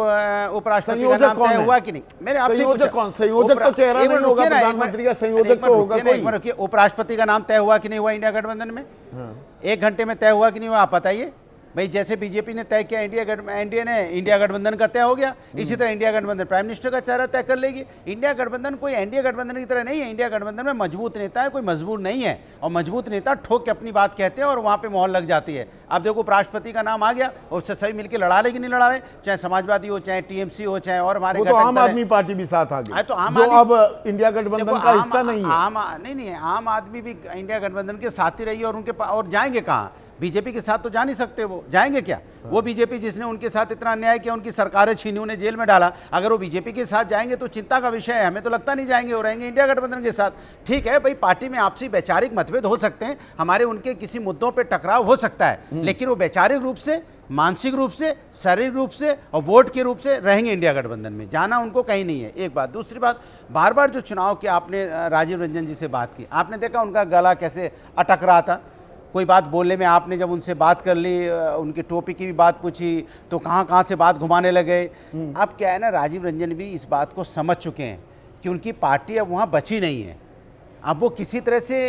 E: उपराष्ट्रपति का नाम तय हुआ कि नहीं? मेरे आपसे
A: संयोजक कौन? संयोजक तो चेहरा नहीं होगा, प्रधानमंत्री का संयोजक तो होगा कोई।
E: उपराष्ट्रपति का नाम तय हुआ कि नहीं हुआ इंडिया गठबंधन में? 1 घंटे में तय हुआ कि नहीं हुआ, आप बताइए भाई। जैसे बीजेपी ने तय किया, एनडीए ने इंडिया गठबंधन का तय हो गया, इसी तरह इंडिया गठबंधन प्राइम मिनिस्टर का चेहरा तय कर लेगी। इंडिया गठबंधन कोई एनडीए गठबंधन की तरह नहीं है। इंडिया गठबंधन में मजबूत नेता है, कोई मजबूर नहीं है, और मजबूत नेता ठोक के अपनी बात कहते हैं और वहाँ पे मोहर लग जाती है। अब देखो उपराष्ट्रपति का नाम आ गया, उससे सभी मिलकर लड़ा ले कि नहीं लड़ा रहे, चाहे समाजवादी हो, चाहे टीएमसी हो, चाहे और हमारे
A: आम आदमी पार्टी भी साथ आ गई,
E: तो आम
A: जो अब इंडिया गठबंधन का हिस्सा नहीं है।
E: नहीं, आम आदमी भी इंडिया गठबंधन के साथ ही रही, और उनके और जाएंगे कहाँ? बीजेपी के साथ तो जा नहीं सकते, वो जाएंगे क्या? वो बीजेपी जिसने उनके साथ इतना अन्याय किया, उनकी सरकारें छीनी, उन्हें जेल में डाला, अगर वो बीजेपी के साथ जाएंगे तो चिंता का विषय है। हमें तो लगता नहीं जाएंगे, वो रहेंगे इंडिया गठबंधन के साथ। ठीक है भाई, पार्टी में आपसी वैचारिक मतभेद हो सकते हैं, हमारे उनके किसी मुद्दों पर टकराव हो सकता है, लेकिन वो वैचारिक रूप से, मानसिक रूप से, शारीरिक रूप से और वोट के रूप से रहेंगे इंडिया गठबंधन में। जाना उनको कहीं नहीं है, एक बात। दूसरी बात, बार बार जो चुनाव की आपने राजीव रंजन जी से बात की, आपने देखा उनका गला कैसे अटक रहा था। कोई बात बोलने में आपने जब उनसे बात कर ली, उनकी टोपी की भी बात पूछी तो कहाँ से बात घुमाने लगे। अब क्या है ना, राजीव रंजन भी इस बात को समझ चुके हैं कि उनकी पार्टी अब वहाँ बची नहीं है। अब वो किसी तरह से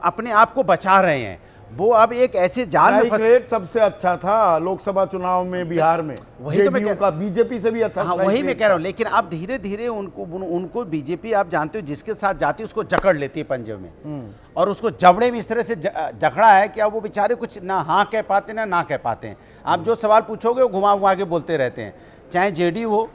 E: अपने आप को बचा रहे हैं। वो अब एक ऐसे जाल में
A: रेट सबसे अच्छा था लोकसभा चुनाव में बिहार में,
E: वही तो मैं
A: का बीजेपी से भी अच्छा।
E: हाँ, वही मैं कह रहा हूँ। लेकिन अब धीरे धीरे उनको बीजेपी, आप जानते हो, जिसके साथ जाती है उसको जकड़ लेती है पंजे में, और उसको जबड़े में इस तरह से जकड़ा है कि अब वो बेचारे कुछ ना हाँ कह पाते ना कह पाते हैं। आप जो सवाल पूछोगे वो घुमा घुमा के बोलते रहते हैं। चाहे जेडीयू हो,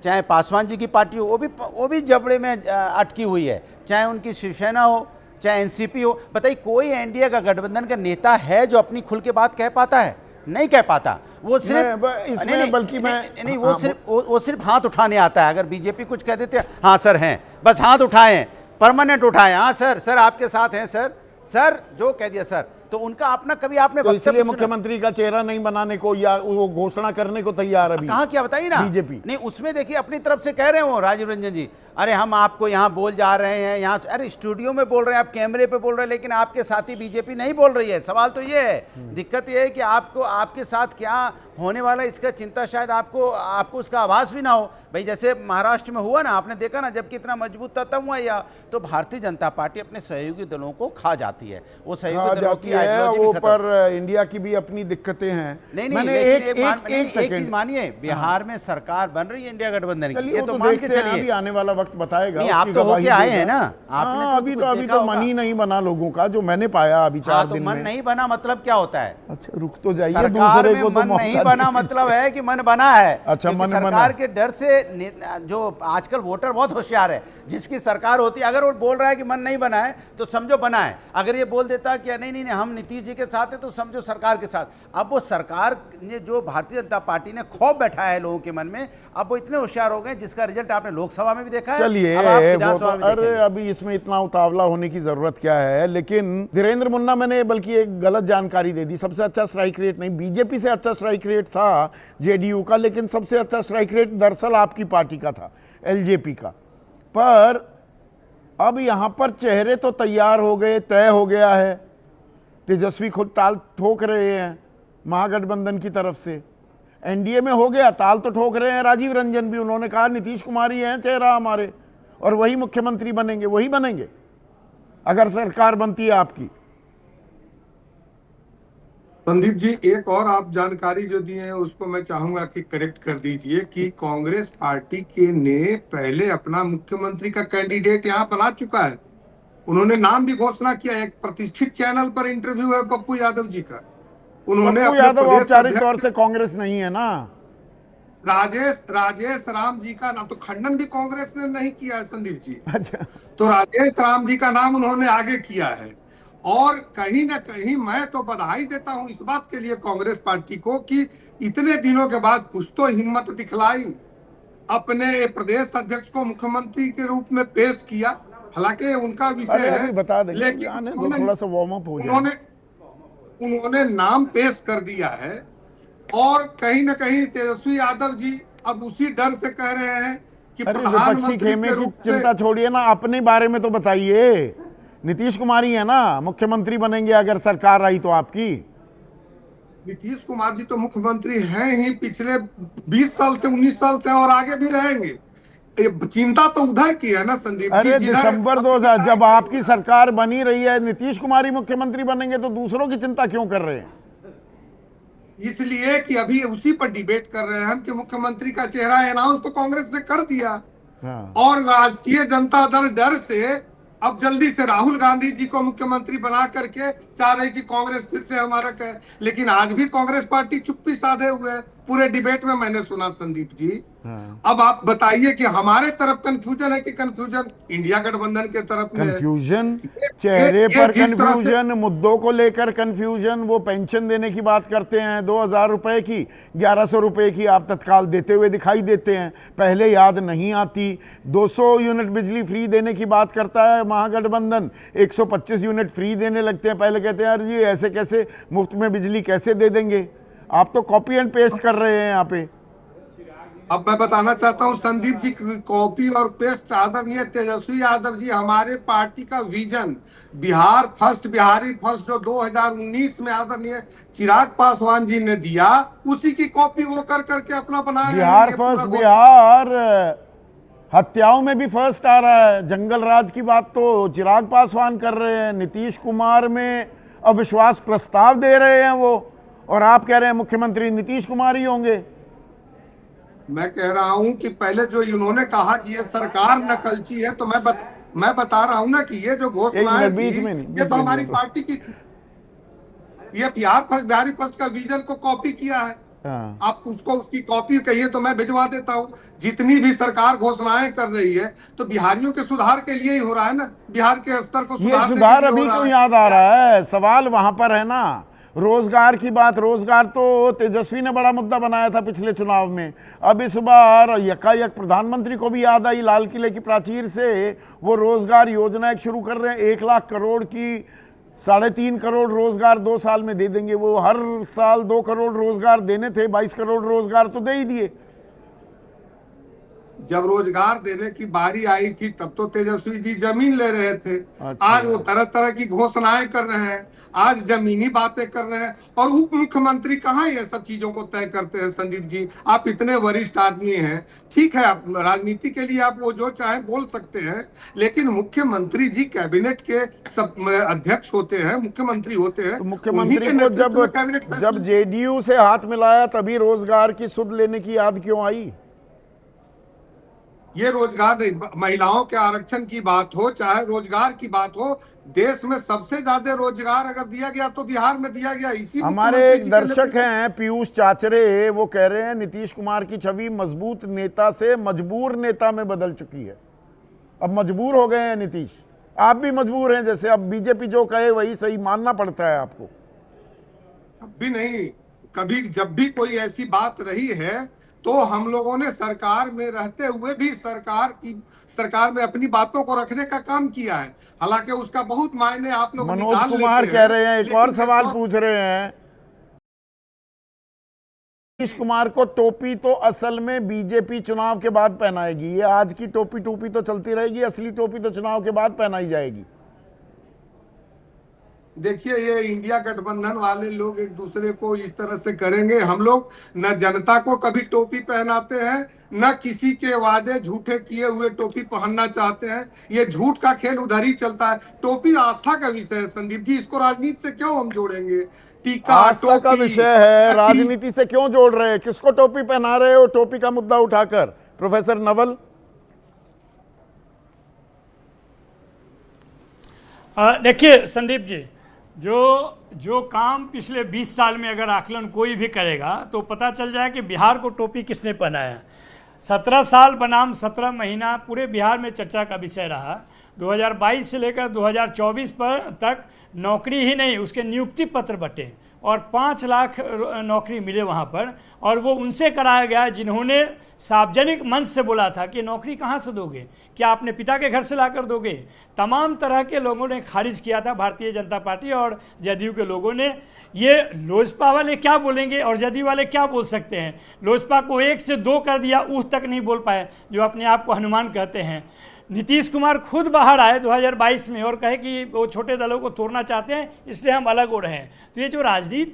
E: चाहे पासवान जी की पार्टी हो, वो भी जबड़े में अटकी हुई है। चाहे उनकी शिवसेना हो, चाहे एनसीपी हो। बताइए, कोई एनडीए का गठबंधन का नेता है जो अपनी खुल के बात कह पाता है? नहीं कह पाता। वो सिर्फ
A: इसमें बल्कि मैं
E: वो सिर्फ हाथ उठाने आता है। अगर बीजेपी कुछ कह देते हैं, हाँ सर हैं, बस हाथ उठाएं, परमानेंट उठाएं, हाँ सर आपके साथ हैं सर जो कह दिया सर। तो उनका अपना कभी आपने
A: तो इसलिए मुख्यमंत्री का चेहरा नहीं बनाने को या वो घोषणा करने को तैयार अभी
E: कहाँ किया, बताइए ना
A: बीजेपी।
E: नहीं, उसमें देखिए अपनी तरफ से कह रहे हो राजीव रंजन जी, अरे हम आपको यहाँ बोल जा रहे हैं, यहाँ अरे स्टूडियो में बोल रहे हैं, आप कैमरे पे बोल रहे हैं, लेकिन आपके साथी बीजेपी नहीं बोल रही है। सवाल तो ये है, दिक्कत ये है कि आपको आपके साथ क्या होने वाला है इसका चिंता शायद आपको उसका आभास भी ना हो। भाई जैसे महाराष्ट्र में हुआ ना, आपने देखा ना, जब कितना मजबूत था तब हुआ। या तो भारतीय जनता पार्टी अपने सहयोगी दलों को खा जाती है, वो सहयोगी दलों की आइडियोलॉजी भी खत्म।
A: पर इंडिया की भी अपनी दिक्कतें हैं।
E: नहीं, एक चीज मानिए, बिहार में सरकार बन रही है इंडिया गठबंधन की, ये तो मान के चलिए,
A: अभी आने वाला वक्त बताएगा।
E: नहीं, आप तो होके आए हैं ना, आपने
A: अभी तो मन ही नहीं बना लोगों का, जो मैंने पाया अभी 4 दिन में।
E: मन नहीं बना मतलब क्या होता है?
A: अच्छा रुक तो जाइए,
E: सरकार में मन नहीं बना मतलब है कि मन बना है।
A: अच्छा, मन
E: सरकार के डर से, जो आजकल वोटर बहुत होशियार है, जिसकी सरकार होती है, अगर वो बोल रहा है कि मन नहीं बना है तो समझो बना है। अगर ये बोल देता कि नहीं हम नीतीश जी के साथ है तो समझो सरकार के साथ। अब वो सरकार ने जो भारतीय जनता पार्टी ने खौफ बैठाया है लोगों के मन में, अब वो इतने होशियार हो गए जिसका रिजल्ट आपने लोकसभा में भी देखा है।
A: चलिए, अरे अभी इसमें इतना उतावला होने की जरूरत क्या है। लेकिन धीरेन्द्र मुन्ना, मैंने बल्कि एक गलत जानकारी दे दी। सबसे अच्छा स्ट्राइक रेट नहीं, बीजेपी से अच्छा स्ट्राइक रेट था जेडीयू का, लेकिन सबसे अच्छा स्ट्राइक रेट दरअसल आपकी पार्टी का था, एलजेपी का। पर अब यहां पर चेहरे तो तैयार हो गए, तय हो गया है। तेजस्वी खुद ताल ठोक रहे हैं महागठबंधन की तरफ से, एनडीए में हो गया, ताल तो ठोक रहे हैं राजीव रंजन भी। उन्होंने कहा नीतीश कुमार ही हैं चेहरा हमारे, और वही मुख्यमंत्री बनेंगे, वही बनेंगे अगर सरकार बनती है आपकी।
F: संदीप जी, एक और आप जानकारी जो दी है उसको मैं चाहूंगा कि करेक्ट कर दीजिए कि कांग्रेस पार्टी के ने पहले अपना मुख्यमंत्री का कैंडिडेट यहाँ बना चुका है। उन्होंने नाम भी घोषणा किया। एक प्रतिष्ठित चैनल पर इंटरव्यू है पप्पू यादव जी का, उन्होंने
A: पप्पू यादव औपचारिक तौर से कांग्रेस नहीं है ना।
F: राजेश राम जी का नाम तो खंडन भी कांग्रेस ने नहीं किया है संदीप जी।
A: अच्छा,
F: तो राजेश राम जी का नाम उन्होंने आगे किया है। और कहीं ना कहीं मैं तो बधाई देता हूं इस बात के लिए कांग्रेस पार्टी को कि इतने दिनों के बाद कुछ तो हिम्मत दिखलाई, अपने प्रदेश अध्यक्ष को मुख्यमंत्री के रूप में पेश किया। हालांकि उनका विषय है,
A: बता देंगे,
F: लेकिन
A: थोड़ा सा वार्म अप हो जाए।
F: उन्होंने नाम पेश कर दिया है। और कहीं ना कहीं तेजस्वी यादव जी अब उसी डर से कह रहे हैं कि
A: अरे विपक्षी
F: प्रधानमंत्री
A: खेमे
F: के
A: की
F: रूप में
A: चिंता छोड़िए ना, अपने बारे में तो बताइए। नीतीश कुमार ही है ना मुख्यमंत्री बनेंगे अगर सरकार आई तो आपकी।
F: नीतीश कुमार जी तो मुख्यमंत्री हैं ही पिछले 20 साल से, 19 साल से, और आगे भी रहेंगे। ये चिंता तो उधर की है ना संदीप जी,
A: अरे
F: जिधर
A: दिसंबर 2000 जब आपकी सरकार बनी रही है, नीतीश कुमार ही मुख्यमंत्री बनेंगे तो दूसरों की चिंता क्यों कर रहे हैं?
F: इसलिए कि अभी उसी पर डिबेट कर रहे हैं हम कि मुख्यमंत्री का चेहरा अनाउंस तो कांग्रेस ने कर दिया,
A: हाँ।
F: और राष्ट्रीय जनता दल डर से अब जल्दी से राहुल गांधी जी को मुख्यमंत्री बना करके चाह रही कि कांग्रेस फिर से हमारा कहे। लेकिन आज भी कांग्रेस पार्टी चुप्पी साधे हुए है। पूरे डिबेट में मैंने सुना संदीप जी।
A: हाँ।
F: अब आप बताइए कि हमारे तरफ कंफ्यूजन है कि कंफ्यूजन इंडिया गठबंधन के तरफ में है?
A: कंफ्यूजन, चेहरे
F: ये
A: पर
F: जिस तरह से-
A: कंफ्यूजन, मुद्दों को लेकर कंफ्यूजन। वो पेंशन देने की बात करते हैं 2000 रुपए की, 1100 रुपए की आप तत्काल देते हुए दिखाई देते हैं, पहले याद नहीं आती। 200 यूनिट बिजली फ्री देने की बात करता है महागठबंधन, 125 यूनिट फ्री देने लगते हैं, पहले कहते हैं अरे जी ऐसे कैसे मुफ्त में बिजली कैसे दे देंगे। आप तो कॉपी एंड पेस्ट कर रहे हैं यहाँ पे।
F: अब मैं बताना चाहता हूं संदीप जी, कॉपी और पेस्ट आदरणीय तेजस्वी यादव जी, हमारे पार्टी का vision Bihar first, Bihari first, जो 2019 में आदरणीय चिराग पासवान जी ने दिया, उसी की कॉपी वो कर करके अपना बना रहे हैं।
A: बिहार
F: ये
A: फर्स्ट,
F: पूरा
A: बिहार हत्याओं में भी फर्स्ट आ रहा है। जंगल राज की बात तो चिराग पासवान कर रहे हैं, नीतीश कुमार में अविश्वास प्रस्ताव दे रहे हैं वो, और आप कह रहे हैं मुख्यमंत्री नीतीश कुमार ही होंगे।
F: मैं कह रहा हूं कि पहले जो इन्होंने कहा कि ये सरकार नकलची है, तो मैं बता रहा हूं ना कि ये जो घोषणाएं
A: बीच
F: थी,
A: में नहीं,
F: ये
A: बीच
F: तो
A: में
F: हमारी
A: नहीं।
F: पार्टी की थी। ये बिहार फर्स्ट, बिहारी फर्स्ट का विजन को कॉपी किया है।
A: हाँ।
F: आप उसको उसकी कॉपी कहिए तो मैं भिजवा देता हूं। जितनी भी सरकार घोषणाएं कर रही है तो बिहारियों के सुधार के लिए ही हो रहा है ना, बिहार के स्तर को
A: ये
F: सुधारने
A: सुधार
F: के लिए
A: अभी
F: हो रहा
A: क्यों
F: है।
A: याद आ रहा है? सवाल वहां पर है ना, रोजगार की बात। रोजगार तो तेजस्वी ने बड़ा मुद्दा बनाया था पिछले चुनाव में। अब इस बार यकायक प्रधानमंत्री को भी याद आई, लाल किले की प्राचीर से वो रोजगार योजना एक शुरू कर रहे हैं। 1 लाख करोड़ की 3.5 करोड़ रोजगार 2 साल में दे देंगे। वो हर साल 2 करोड़ रोजगार देने थे, 22 करोड़ रोजगार तो दे ही दिए।
F: जब रोजगार देने की बारी आई थी तब तो तेजस्वी जी जमीन ले रहे थे।
A: अच्छा।
F: आज वो तरह तरह की घोषणाएं कर रहे हैं, आज जमीनी बातें कर रहे हैं। और उप मुख्यमंत्री कहाँ ये सब चीजों को तय करते हैं? संदीप जी, आप इतने वरिष्ठ आदमी हैं, ठीक है, आप राजनीति के लिए आप वो जो चाहे बोल सकते हैं, लेकिन मुख्यमंत्री जी कैबिनेट के सब अध्यक्ष होते हैं, मुख्यमंत्री होते हैं।
A: तो
F: उन्हीं
A: मुख्यमंत्री
F: के
A: को
F: नेतृत्व में कैबिनेट
A: जब
F: फैसले-
A: जेडीयू से हाथ मिलाया तभी रोजगार की सुध लेने की याद क्यों आई?
F: ये रोजगार नहीं, महिलाओं के आरक्षण की बात हो, चाहे रोजगार की बात हो, देश में सबसे ज्यादा रोजगार अगर दिया गया तो बिहार में दिया गया। इसी
A: हमारे
F: मुख्यमंत्री
A: एक
F: जी के
A: दर्शक
F: नेतृत्व-
A: हैं पीयूष चाचरे, वो कह रहे हैं नीतीश कुमार की छवि मजबूत नेता से मजबूर नेता में बदल चुकी है। अब मजबूर हो गए हैं नीतीश। आप भी मजबूर हैं, जैसे अब बीजेपी जो कहे वही सही मानना पड़ता है आपको।
F: अब भी नहीं, कभी जब भी कोई ऐसी बात रही है तो हम लोगों ने सरकार में रहते हुए भी सरकार में अपनी बातों को रखने का काम किया है। हालांकि उसका बहुत मायने आप लोग
A: मनोज
F: निकाल
A: कुमार
F: लेते
A: कह रहे हैं, एक
F: लेकिन
A: और
F: ये
A: सवाल
F: स्वस्थ-
A: पूछ रहे हैं, नीतीश कुमार को टोपी तो असल में बीजेपी चुनाव के बाद पहनाएगी। ये आज की टोपी टोपी तो चलती रहेगी, असली टोपी तो चुनाव के बाद पहनाई जाएगी।
F: देखिए, ये इंडिया गठबंधन वाले लोग एक दूसरे को इस तरह से करेंगे। हम लोग न जनता को कभी टोपी पहनाते हैं, न किसी के वादे झूठे किए हुए टोपी पहनना चाहते हैं। ये झूठ का खेल उधर ही चलता है। टोपी आस्था का विषय है संदीप जी, इसको राजनीति से क्यों हम जोड़ेंगे? टीका,
A: आस्था का
F: टोपी
A: विषय है,
F: जाति-
A: राजनीति से क्यों जोड़ रहे हैं? किसको टोपी पहना रहे हो टोपी का मुद्दा उठाकर? प्रोफेसर नवल।
G: देखिए संदीप जी, जो काम पिछले 20 साल में अगर आकलन कोई भी करेगा तो पता चल जाए कि बिहार को टोपी किसने पहनाया। 17 साल बनाम 17 महीना पूरे बिहार में चर्चा का विषय रहा। 2022 से लेकर 2024 पर तक नौकरी ही नहीं, उसके नियुक्ति पत्र बटे और 5 लाख नौकरी मिले वहाँ पर, और वो उनसे कराया गया जिन्होंने सार्वजनिक मंच से बोला था कि नौकरी कहाँ से दोगे, क्या अपने पिता के घर से लाकर दोगे। तमाम तरह के लोगों ने खारिज किया था, भारतीय जनता पार्टी और जदयू के लोगों ने। ये लोजपा वाले क्या बोलेंगे और जदयू वाले क्या बोल सकते हैं। लोजपा को 1 से 2 कर दिया, ऊह तक नहीं बोल पाए, जो अपने आप को हनुमान कहते हैं। नीतीश कुमार खुद बाहर आए 2022 में और कहे कि वो छोटे दलों को तोड़ना चाहते हैं, इसलिए हम अलग हो रहे हैं। तो ये जो राजनीति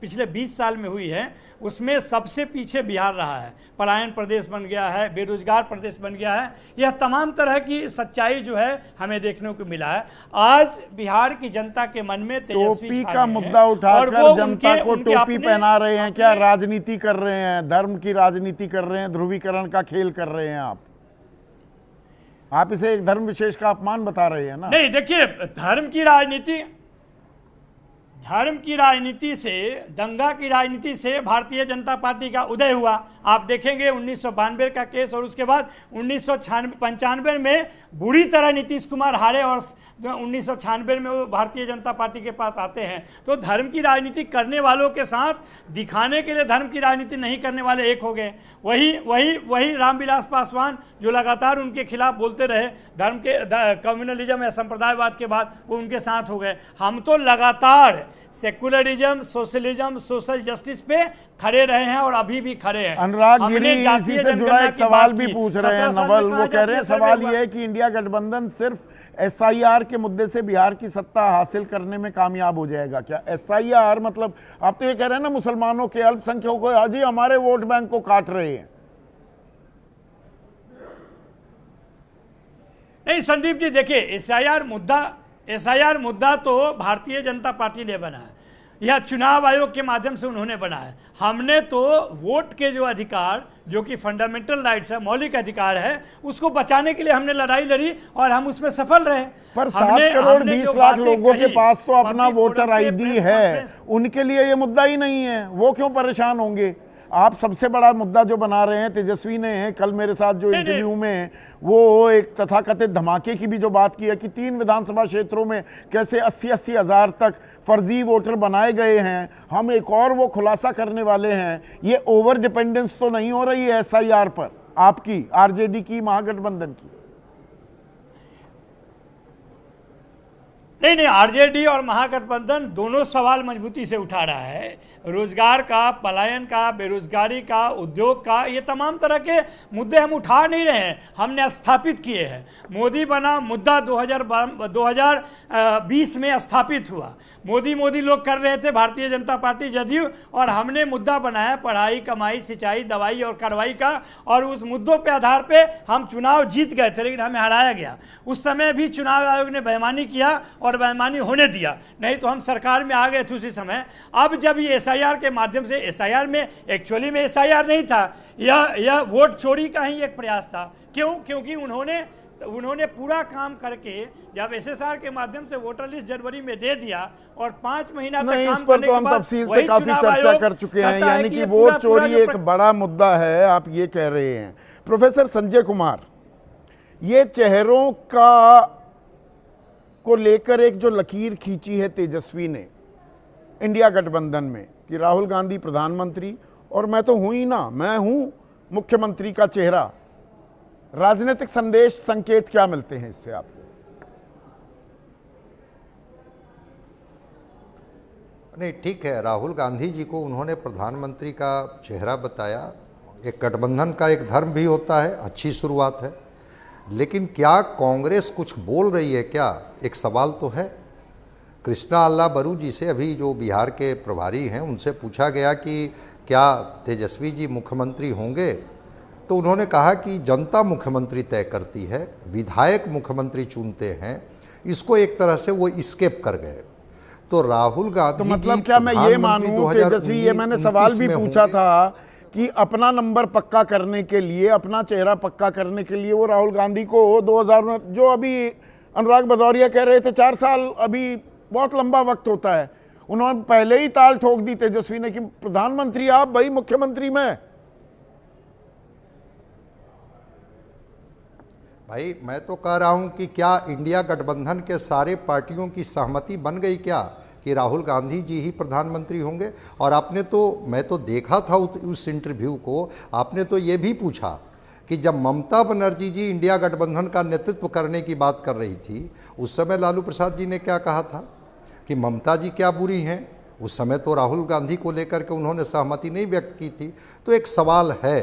G: पिछले 20 साल में हुई है, उसमें सबसे पीछे बिहार रहा है। पलायन प्रदेश बन गया है, बेरोजगार प्रदेश बन गया है। यह तमाम तरह की सच्चाई जो है हमें देखने को मिला है। आज बिहार की जनता के मन में
A: टोपी का मुद्दा उठाकर जनता को टोपी पहना रहे हैं, क्या राजनीति कर रहे हैं, धर्म की राजनीति कर रहे हैं, ध्रुवीकरण का खेल कर रहे हैं आप इसे एक धर्म विशेष का अपमान बता रहे हैं ना।
G: नहीं, देखिए, धर्म की राजनीति से, दंगा की राजनीति से भारतीय जनता पार्टी का उदय हुआ। आप देखेंगे 1992 का केस और उसके बाद 1995 में बुरी तरह नीतीश कुमार हारे और 1996 में वो भारतीय जनता पार्टी के पास आते हैं। तो धर्म की राजनीति करने वालों के साथ दिखाने के लिए धर्म की राजनीति नहीं करने वाले एक हो गए। वही रामविलास पासवान जो लगातार उनके खिलाफ बोलते रहे, धर्म के कम्युनलिज्म या संप्रदायवाद के बाद, वो उनके साथ हो गए। हम तो लगातार सेकुलरिज्म, सोशलिज्म, सोशल जस्टिस पे खड़े रहे हैं और अभी भी खड़े हैं।
A: अनुराग गिरी इसी से जुड़ा एक सवाल भी पूछ रहे हैं नवल, वो कह रहे हैं सवाल ये है कि इंडिया गठबंधन सिर्फ SIR के मुद्दे से बिहार की सत्ता हासिल करने में कामयाब हो जाएगा क्या। SIR मतलब आप तो ये कह रहे हैं ना, मुसलमानों के, अल्पसंख्यकों को, आज ही हमारे वोट बैंक को काट रहे हैं।
G: नहीं संदीप जी, देखिए, SIR मुद्दा तो भारतीय जनता पार्टी ने बना है, यह चुनाव आयोग के माध्यम से उन्होंने बनाया। हमने तो वोट के जो अधिकार, जो कि फंडामेंटल राइट्स है, मौलिक अधिकार है, उसको बचाने के लिए हमने लड़ाई लड़ी और हम उसमें सफल रहे।
A: पर 7 करोड़ 20 लाख लोगों के पास तो अपना वोटर ID है, उनके लिए ये मुद्दा ही नहीं है, वो क्यों परेशान होंगे। आप सबसे बड़ा मुद्दा जो बना रहे हैं, तेजस्वी ने कल मेरे साथ जो इंटरव्यू में वो एक तथाकथित धमाके की भी जो बात की है कि 3 विधानसभा क्षेत्रों में कैसे 80-80 हज़ार तक फर्जी वोटर बनाए गए हैं, हम एक और वो खुलासा करने वाले हैं। ये ओवर डिपेंडेंस तो नहीं हो रही है SIR पर आपकी, RJD की, महागठबंधन की?
G: नहीं, RJD और महागठबंधन दोनों सवाल मजबूती से उठा रहा है। रोजगार का, पलायन का, बेरोजगारी का, उद्योग का, ये तमाम तरह के मुद्दे हम उठा नहीं रहे हैं, हमने स्थापित किए हैं। मोदी बना मुद्दा 2020 में स्थापित हुआ। मोदी लोग कर रहे थे, भारतीय जनता पार्टी, जदयू, और हमने मुद्दा बनाया पढ़ाई, कमाई, सिंचाई, दवाई और कार्रवाई का, और उस मुद्दों पे आधार पे हम चुनाव जीत गए थे, लेकिन हमें हराया गया। उस समय भी चुनाव आयोग ने बेईमानी किया और बेईमानी होने दिया, नहीं तो हम सरकार में आ गए थे उसी समय। अब जब ये SIR के माध्यम से, SIR में एक्चुअली में SIR नहीं था, यह वोट चोरी का ही एक प्रयास था। क्यों? क्योंकि उन्होंने पूरा काम करके जब SSR के माध्यम से वोटर लिस्ट जनवरी में दे दिया और 5 महीना तक काम करने के बाद,
A: हम तफसील से काफी चर्चा कर चुके हैं, यानी कि वोट चोरी एक बड़ा मुद्दा है, आप ये कह रहे हैं। प्रोफेसर संजय कुमार, ये चेहरों को लेकर एक जो लकीर खींची है तेजस्वी ने इंडिया गठबंधन में कि राहुल गांधी प्रधानमंत्री और मैं तो हूं ही ना, मैं हूं मुख्यमंत्री का चेहरा, राजनीतिक संदेश, संकेत क्या मिलते हैं इससे आपको?
H: नहीं, ठीक है, राहुल गांधी जी को उन्होंने प्रधानमंत्री का चेहरा बताया। एक गठबंधन का एक धर्म भी होता है, अच्छी शुरुआत है, लेकिन क्या कांग्रेस कुछ बोल रही है क्या, एक सवाल तो है। कृष्णा अल्लाह बरू जी से, अभी जो बिहार के प्रभारी हैं, उनसे पूछा गया कि क्या तेजस्वी जी मुख्यमंत्री होंगे, तो उन्होंने कहा कि जनता मुख्यमंत्री तय करती है, विधायक मुख्यमंत्री चुनते हैं। इसको एक तरह से वो स्केप कर गए। तो राहुल गांधी,
A: तो मतलब क्या मैं ये मानूं तेजस्वी, ये मैंने सवाल भी पूछा था कि अपना नंबर पक्का करने के लिए, अपना चेहरा पक्का करने के लिए वो राहुल गांधी को 2000 में, जो अभी अनुराग भदौरिया कह रहे थे 4 साल अभी बहुत लंबा वक्त होता है, उन्होंने पहले ही ताल ठोक दी तेजस्वी ने कि प्रधानमंत्री आप, भाई मुख्यमंत्री मैं।
H: भाई मैं तो कह रहा हूं कि क्या इंडिया गठबंधन के सारे पार्टियों की सहमति बन गई क्या कि राहुल गांधी जी ही प्रधानमंत्री होंगे? और आपने तो, मैं तो देखा था उस इंटरव्यू को, आपने तो ये भी पूछा कि जब ममता बनर्जी जी इंडिया गठबंधन का नेतृत्व करने की बात कर रही थी, उस समय लालू प्रसाद जी ने क्या कहा था कि ममता जी क्या बुरी हैं? उस समय तो राहुल गांधी को लेकर के उन्होंने सहमति नहीं व्यक्त की थी। तो एक सवाल है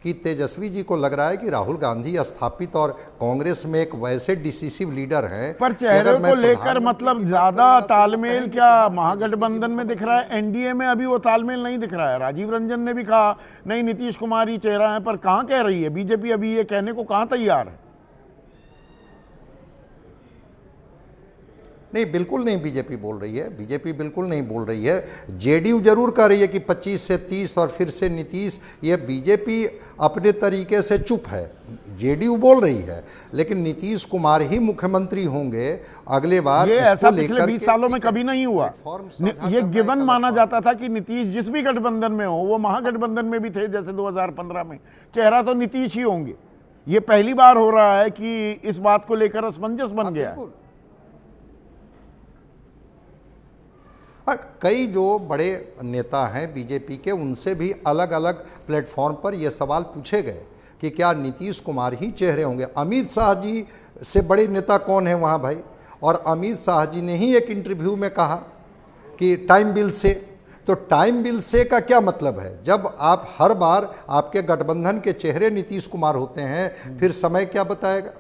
H: कि तेजस्वी जी को लग रहा है कि राहुल गांधी स्थापित और कांग्रेस में एक वैसे डिसिसिव लीडर हैं,
A: पर चेहरे को लेकर मतलब ज्यादा तालमेल क्या महागठबंधन में दिख रहा है? एनडीए में अभी वो तालमेल नहीं दिख रहा है। राजीव रंजन ने भी कहा नहीं नीतीश कुमार ही चेहरा है, पर कहां कह रही है बीजेपी? अभी ये कहने को कहां तैयार है?
H: नहीं, बिल्कुल नहीं बीजेपी बोल रही है, बीजेपी बिल्कुल नहीं बोल रही है। जेडीयू जरूर कह रही है कि 25 से 30 और फिर से नीतीश। ये बीजेपी अपने तरीके से चुप है, जेडीयू बोल रही है, लेकिन नीतीश कुमार ही मुख्यमंत्री होंगे अगले बार।
A: ये ऐसा पिछले 20 सालों में कभी नहीं हुआ। ये गिवन माना जाता था कि नीतीश जिस भी गठबंधन में हो, वो महागठबंधन में भी थे जैसे 2015 में, चेहरा तो नीतीश ही होंगे। ये पहली बार हो रहा है कि इस बात को लेकर असमंजस बन गया है।
H: और कई जो बड़े नेता हैं बीजेपी के, उनसे भी अलग अलग प्लेटफॉर्म पर यह सवाल पूछे गए कि क्या नीतीश कुमार ही चेहरे होंगे। अमित शाह जी से बड़े नेता कौन है वहाँ भाई? और अमित शाह जी ने ही एक इंटरव्यू में कहा कि टाइम बिल से। तो टाइम बिल से का क्या मतलब है? जब आप हर बार आपके गठबंधन के चेहरे नीतीश कुमार होते हैं, फिर समय क्या बताएगा?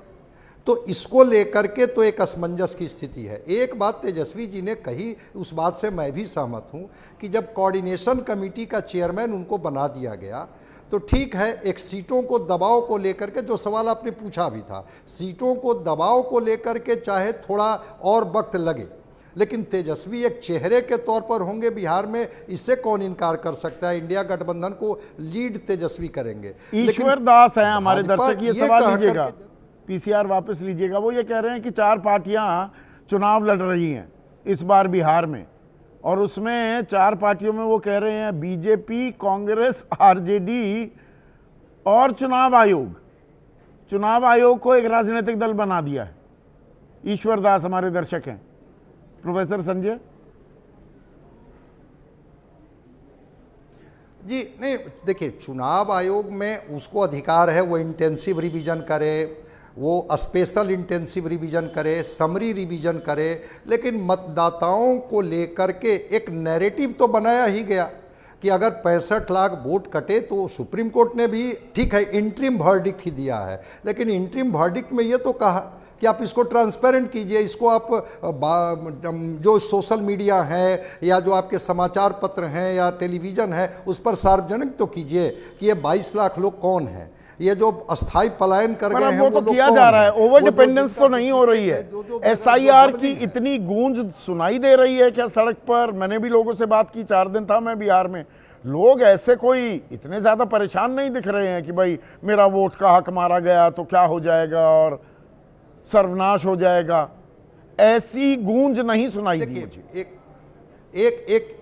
H: तो इसको लेकर के तो एक असमंजस की स्थिति है। एक बात तेजस्वी जी ने कही, उस बात से मैं भी सहमत हूं कि जब कोऑर्डिनेशन कमेटी का चेयरमैन उनको बना दिया गया तो ठीक है, एक सीटों को दबाव को लेकर के, जो सवाल आपने पूछा भी था, सीटों को दबाव को लेकर के चाहे थोड़ा और वक्त लगे, लेकिन तेजस्वी एक चेहरे के तौर पर होंगे बिहार में, इससे कौन इनकार कर सकता है? इंडिया गठबंधन को लीड तेजस्वी करेंगे।
A: ईश्वर दास है हमारे दर्शक, ये सवाल लीजिएगा, पीसीआर वापस लीजिएगा। वो ये कह रहे हैं कि 4 पार्टियां चुनाव लड़ रही हैं इस बार बिहार में, और उसमें 4 पार्टियों में वो कह रहे हैं बीजेपी, कांग्रेस, आरजेडी और चुनाव आयोग। चुनाव आयोग को एक राजनीतिक दल बना दिया है। ईश्वर दास हमारे दर्शक हैं। प्रोफेसर संजय
H: जी, नहीं देखिए, चुनाव आयोग में उसको अधिकार है वो इंटेंसिव रिवीजन करे, वो स्पेशल इंटेंसिव रिवीजन करे, समरी रिवीजन करे, लेकिन मतदाताओं को लेकर के एक नैरेटिव तो बनाया ही गया कि अगर 65 लाख वोट कटे तो सुप्रीम कोर्ट ने भी ठीक है इंटरिम वर्डिक्ट ही दिया है, लेकिन इंटरिम वर्डिक्ट में ये तो कहा कि आप इसको ट्रांसपेरेंट कीजिए, इसको आप जो सोशल मीडिया है या जो आपके समाचार पत्र हैं या टेलीविज़न है उस पर सार्वजनिक तो कीजिए कि ये 22 लाख लोग कौन हैं, ये जो अस्थाई पलायन कर गए हैं
A: वो तो किया जा रहा है। ओवर डिपेंडेंस तो नहीं हो रही है। एसआईआर की इतनी गूंज सुनाई दे रही है क्या सड़क पर? मैंने भी लोगों से बात की, 4 दिन था मैं बिहार में, लोग ऐसे कोई इतने ज्यादा परेशान नहीं दिख रहे हैं कि भाई मेरा वोट का हक मारा गया तो क्या हो जाएगा और सर्वनाश हो जाएगा। ऐसी गूंज नहीं सुनाई दी मुझे।
H: एक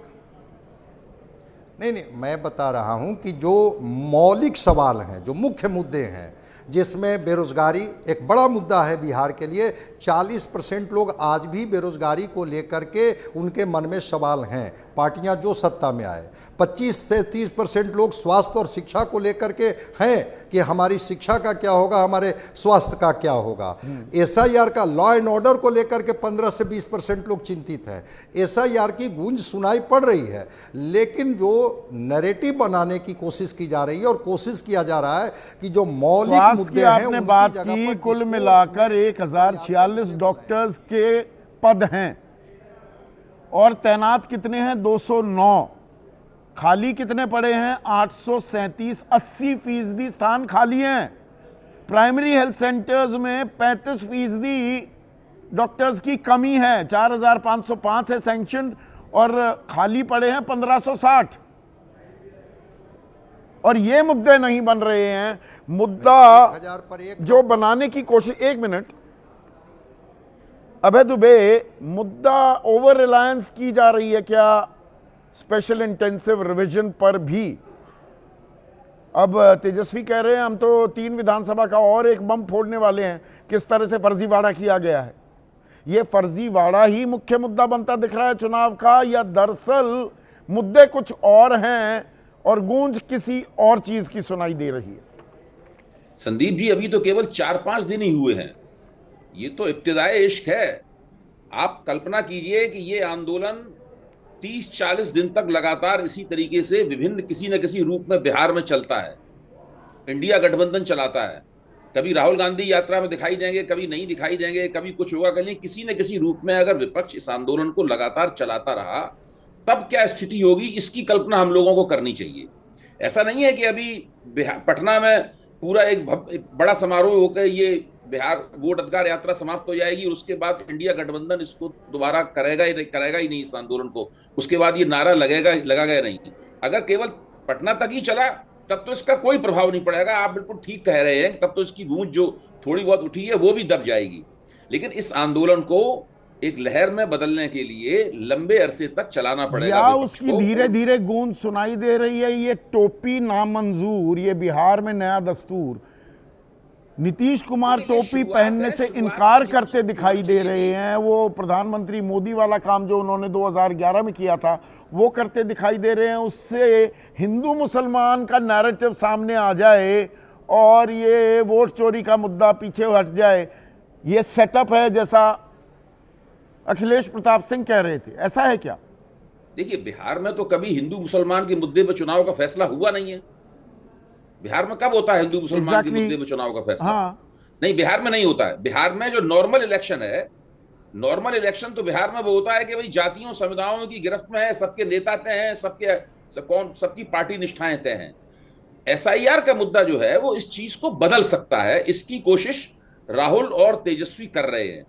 H: नहीं, मैं बता रहा हूं कि जो मौलिक सवाल हैं, जो मुख्य मुद्दे हैं, जिसमें बेरोजगारी एक बड़ा मुद्दा है बिहार के लिए, 40% लोग आज भी बेरोजगारी को लेकर के उनके मन में सवाल हैं, पार्टियां जो सत्ता में आए। 25 से 30% लोग स्वास्थ्य और शिक्षा को लेकर के हैं कि हमारी शिक्षा का क्या होगा, हमारे स्वास्थ्य का क्या होगा। एसआईआर का, लॉ एंड ऑर्डर को लेकर के 15 से 20% लोग चिंतित हैं। एसआईआर की गूंज सुनाई पड़ रही है, लेकिन जो नैरेटिव बनाने की कोशिश की जा रही है और कोशिश किया जा रहा है कि जो मौलिक मुद्दे हैं,
A: आपने बात की, कुल मिलाकर 1046 डॉक्टर्स के पद हैं और तैनात कितने हैं? 209। खाली कितने पड़े हैं? 837। 80% स्थान खाली हैं। प्राइमरी हेल्थ सेंटर्स में 35% डॉक्टर्स की कमी है। 4505 है सैंक्शन और खाली पड़े हैं 1560। और ये मुद्दे नहीं बन रहे हैं। मुद्दा जो बनाने की कोशिश, 1 मिनट अभय दुबे, मुद्दा ओवर रिलायंस की जा रही है क्या स्पेशल इंटेंसिव रिवीजन पर भी? अब तेजस्वी कह रहे हैं हम तो 3 विधानसभा का और एक बम फोड़ने वाले हैं। किस तरह से फर्जीवाड़ा किया गया है, ये फर्जीवाड़ा ही मुख्य मुद्दा बनता दिख रहा है चुनाव का, या दरअसल मुद्दे कुछ और हैं और गूंज किसी और चीज की सुनाई दे रही है?
I: संदीप जी, अभी तो केवल 4-5 दिन ही हुए हैं, ये तो इब्तिदाए इश्क है। आप कल्पना कीजिए कि ये आंदोलन 30-40 दिन तक लगातार इसी तरीके से विभिन्न किसी न किसी रूप में बिहार में चलता है। इंडिया गठबंधन चलाता है, कभी राहुल गांधी यात्रा में दिखाई देंगे, कभी नहीं दिखाई देंगे, कभी कुछ होगा, कहीं किसी न किसी रूप में अगर विपक्ष इस आंदोलन को लगातार चलाता रहा तब क्या स्थिति होगी, इसकी कल्पना हम लोगों को करनी चाहिए। ऐसा नहीं है कि अभी पटना में पूरा एक बड़ा समारोह होकर ये बिहार वोट अधिकार यात्रा समाप्त हो जाएगी और उसके बाद इंडिया गठबंधन इसको दोबारा करेगा ही नहीं इस आंदोलन को, उसके बाद ये नारा लगाएगा नहीं। अगर केवल पटना तक ही चला तब तो इसका कोई प्रभाव नहीं पड़ेगा, आप बिल्कुल ठीक कह रहे हैं, तब तो इसकी गूंज जो थोड़ी बहुत उठी है वो भी दब जाएगी। लेकिन इस आंदोलन को एक लहर में बदलने के लिए लंबे अरसे तक चलाना पड़ेगा।
A: या उसकी धीरे धीरे गूंज सुनाई दे रही है, ये टोपी नामंजूर, ये बिहार में नया दस्तूर। नीतीश कुमार टोपी पहनने से इनकार करते दिखाई दे रहे हैं। वो प्रधानमंत्री मोदी वाला काम जो उन्होंने 2011 में किया था वो करते दिखाई दे रहे हैं। उससे हिंदू मुसलमान का नैरेटिव सामने आ जाए और ये वोट चोरी का मुद्दा पीछे हट जाए, ये सेटअप है जैसा अखिलेश प्रताप सिंह कह रहे थे। ऐसा है क्या?
I: देखिए, बिहार में तो कभी हिंदू मुसलमान के मुद्दे पर चुनाव का फैसला हुआ नहीं है। बिहार में कब होता है हिंदू मुसलमान के मुद्दे पर चुनाव का फैसला? नहीं, बिहार में नहीं होता है। बिहार में जो नॉर्मल इलेक्शन है, नॉर्मल इलेक्शन तो बिहार में वो होता है कि भाई जातियों समुदायों की गिरफ्त में है, सबके नेता तय हैं, सबकी पार्टी निष्ठाएं तय हैं। SIR का मुद्दा जो है वो इस चीज को बदल सकता है, इसकी कोशिश राहुल और तेजस्वी कर रहे हैं।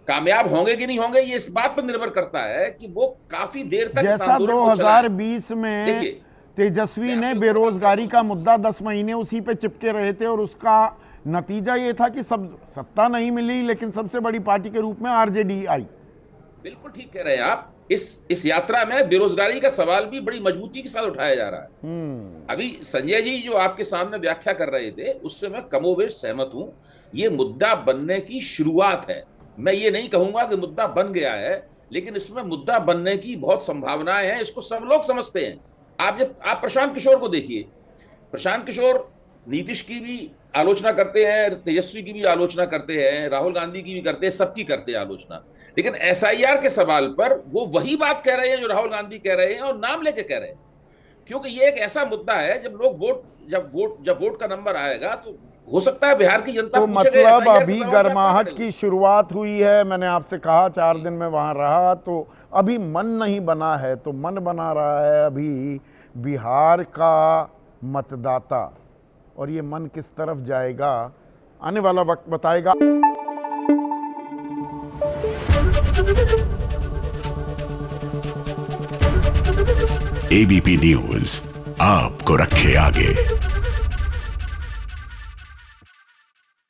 I: कामयाब होंगे कि नहीं होंगे ये इस बात पर निर्भर करता है कि वो काफी देर तक
A: जैसा 2020 में तेजस्वी ने बेरोजगारी का मुद्दा 10 महीने उसी पे चिपके रहे थे और उसका नतीजा ये था कि सब सत्ता नहीं मिली, लेकिन सबसे बड़ी पार्टी के रूप में RJD आई।
I: बिल्कुल ठीक कह रहे हैं आप। इस यात्रा में बेरोजगारी का सवाल भी बड़ी मजबूती के साथ उठाया जा रहा है। अभी संजय जी जो आपके सामने व्याख्या कर रहे थे उससे मैं कमोबेश सहमत हूं। ये मुद्दा बनने की शुरुआत है। मैं ये नहीं कहूंगा कि मुद्दा बन गया है, लेकिन इसमें मुद्दा बनने की बहुत संभावनाएं हैं, इसको सब लोग समझते हैं। आप प्रशांत किशोर को देखिए, प्रशांत किशोर नीतीश की भी आलोचना करते हैं, तेजस्वी की भी आलोचना करते हैं, राहुल गांधी की भी करते हैं, सबकी करते हैं आलोचना, लेकिन SIR के सवाल पर वो वही बात कह रहे हैं जो राहुल गांधी कह रहे हैं और नाम लेके कह रहे हैं। क्योंकि ये एक ऐसा मुद्दा है जब वोट का नंबर आएगा तो हो सकता है बिहार की जनता
A: तो मतलब अभी गर्माहट की शुरुआत हुई है। मैंने आपसे कहा 4 दिन में वहां रहा तो अभी मन नहीं बना है, तो मन बना रहा है अभी बिहार का मतदाता, और ये मन किस तरफ जाएगा आने वाला वक्त बताएगा।
J: ABP न्यूज़ आपको रखे आगे।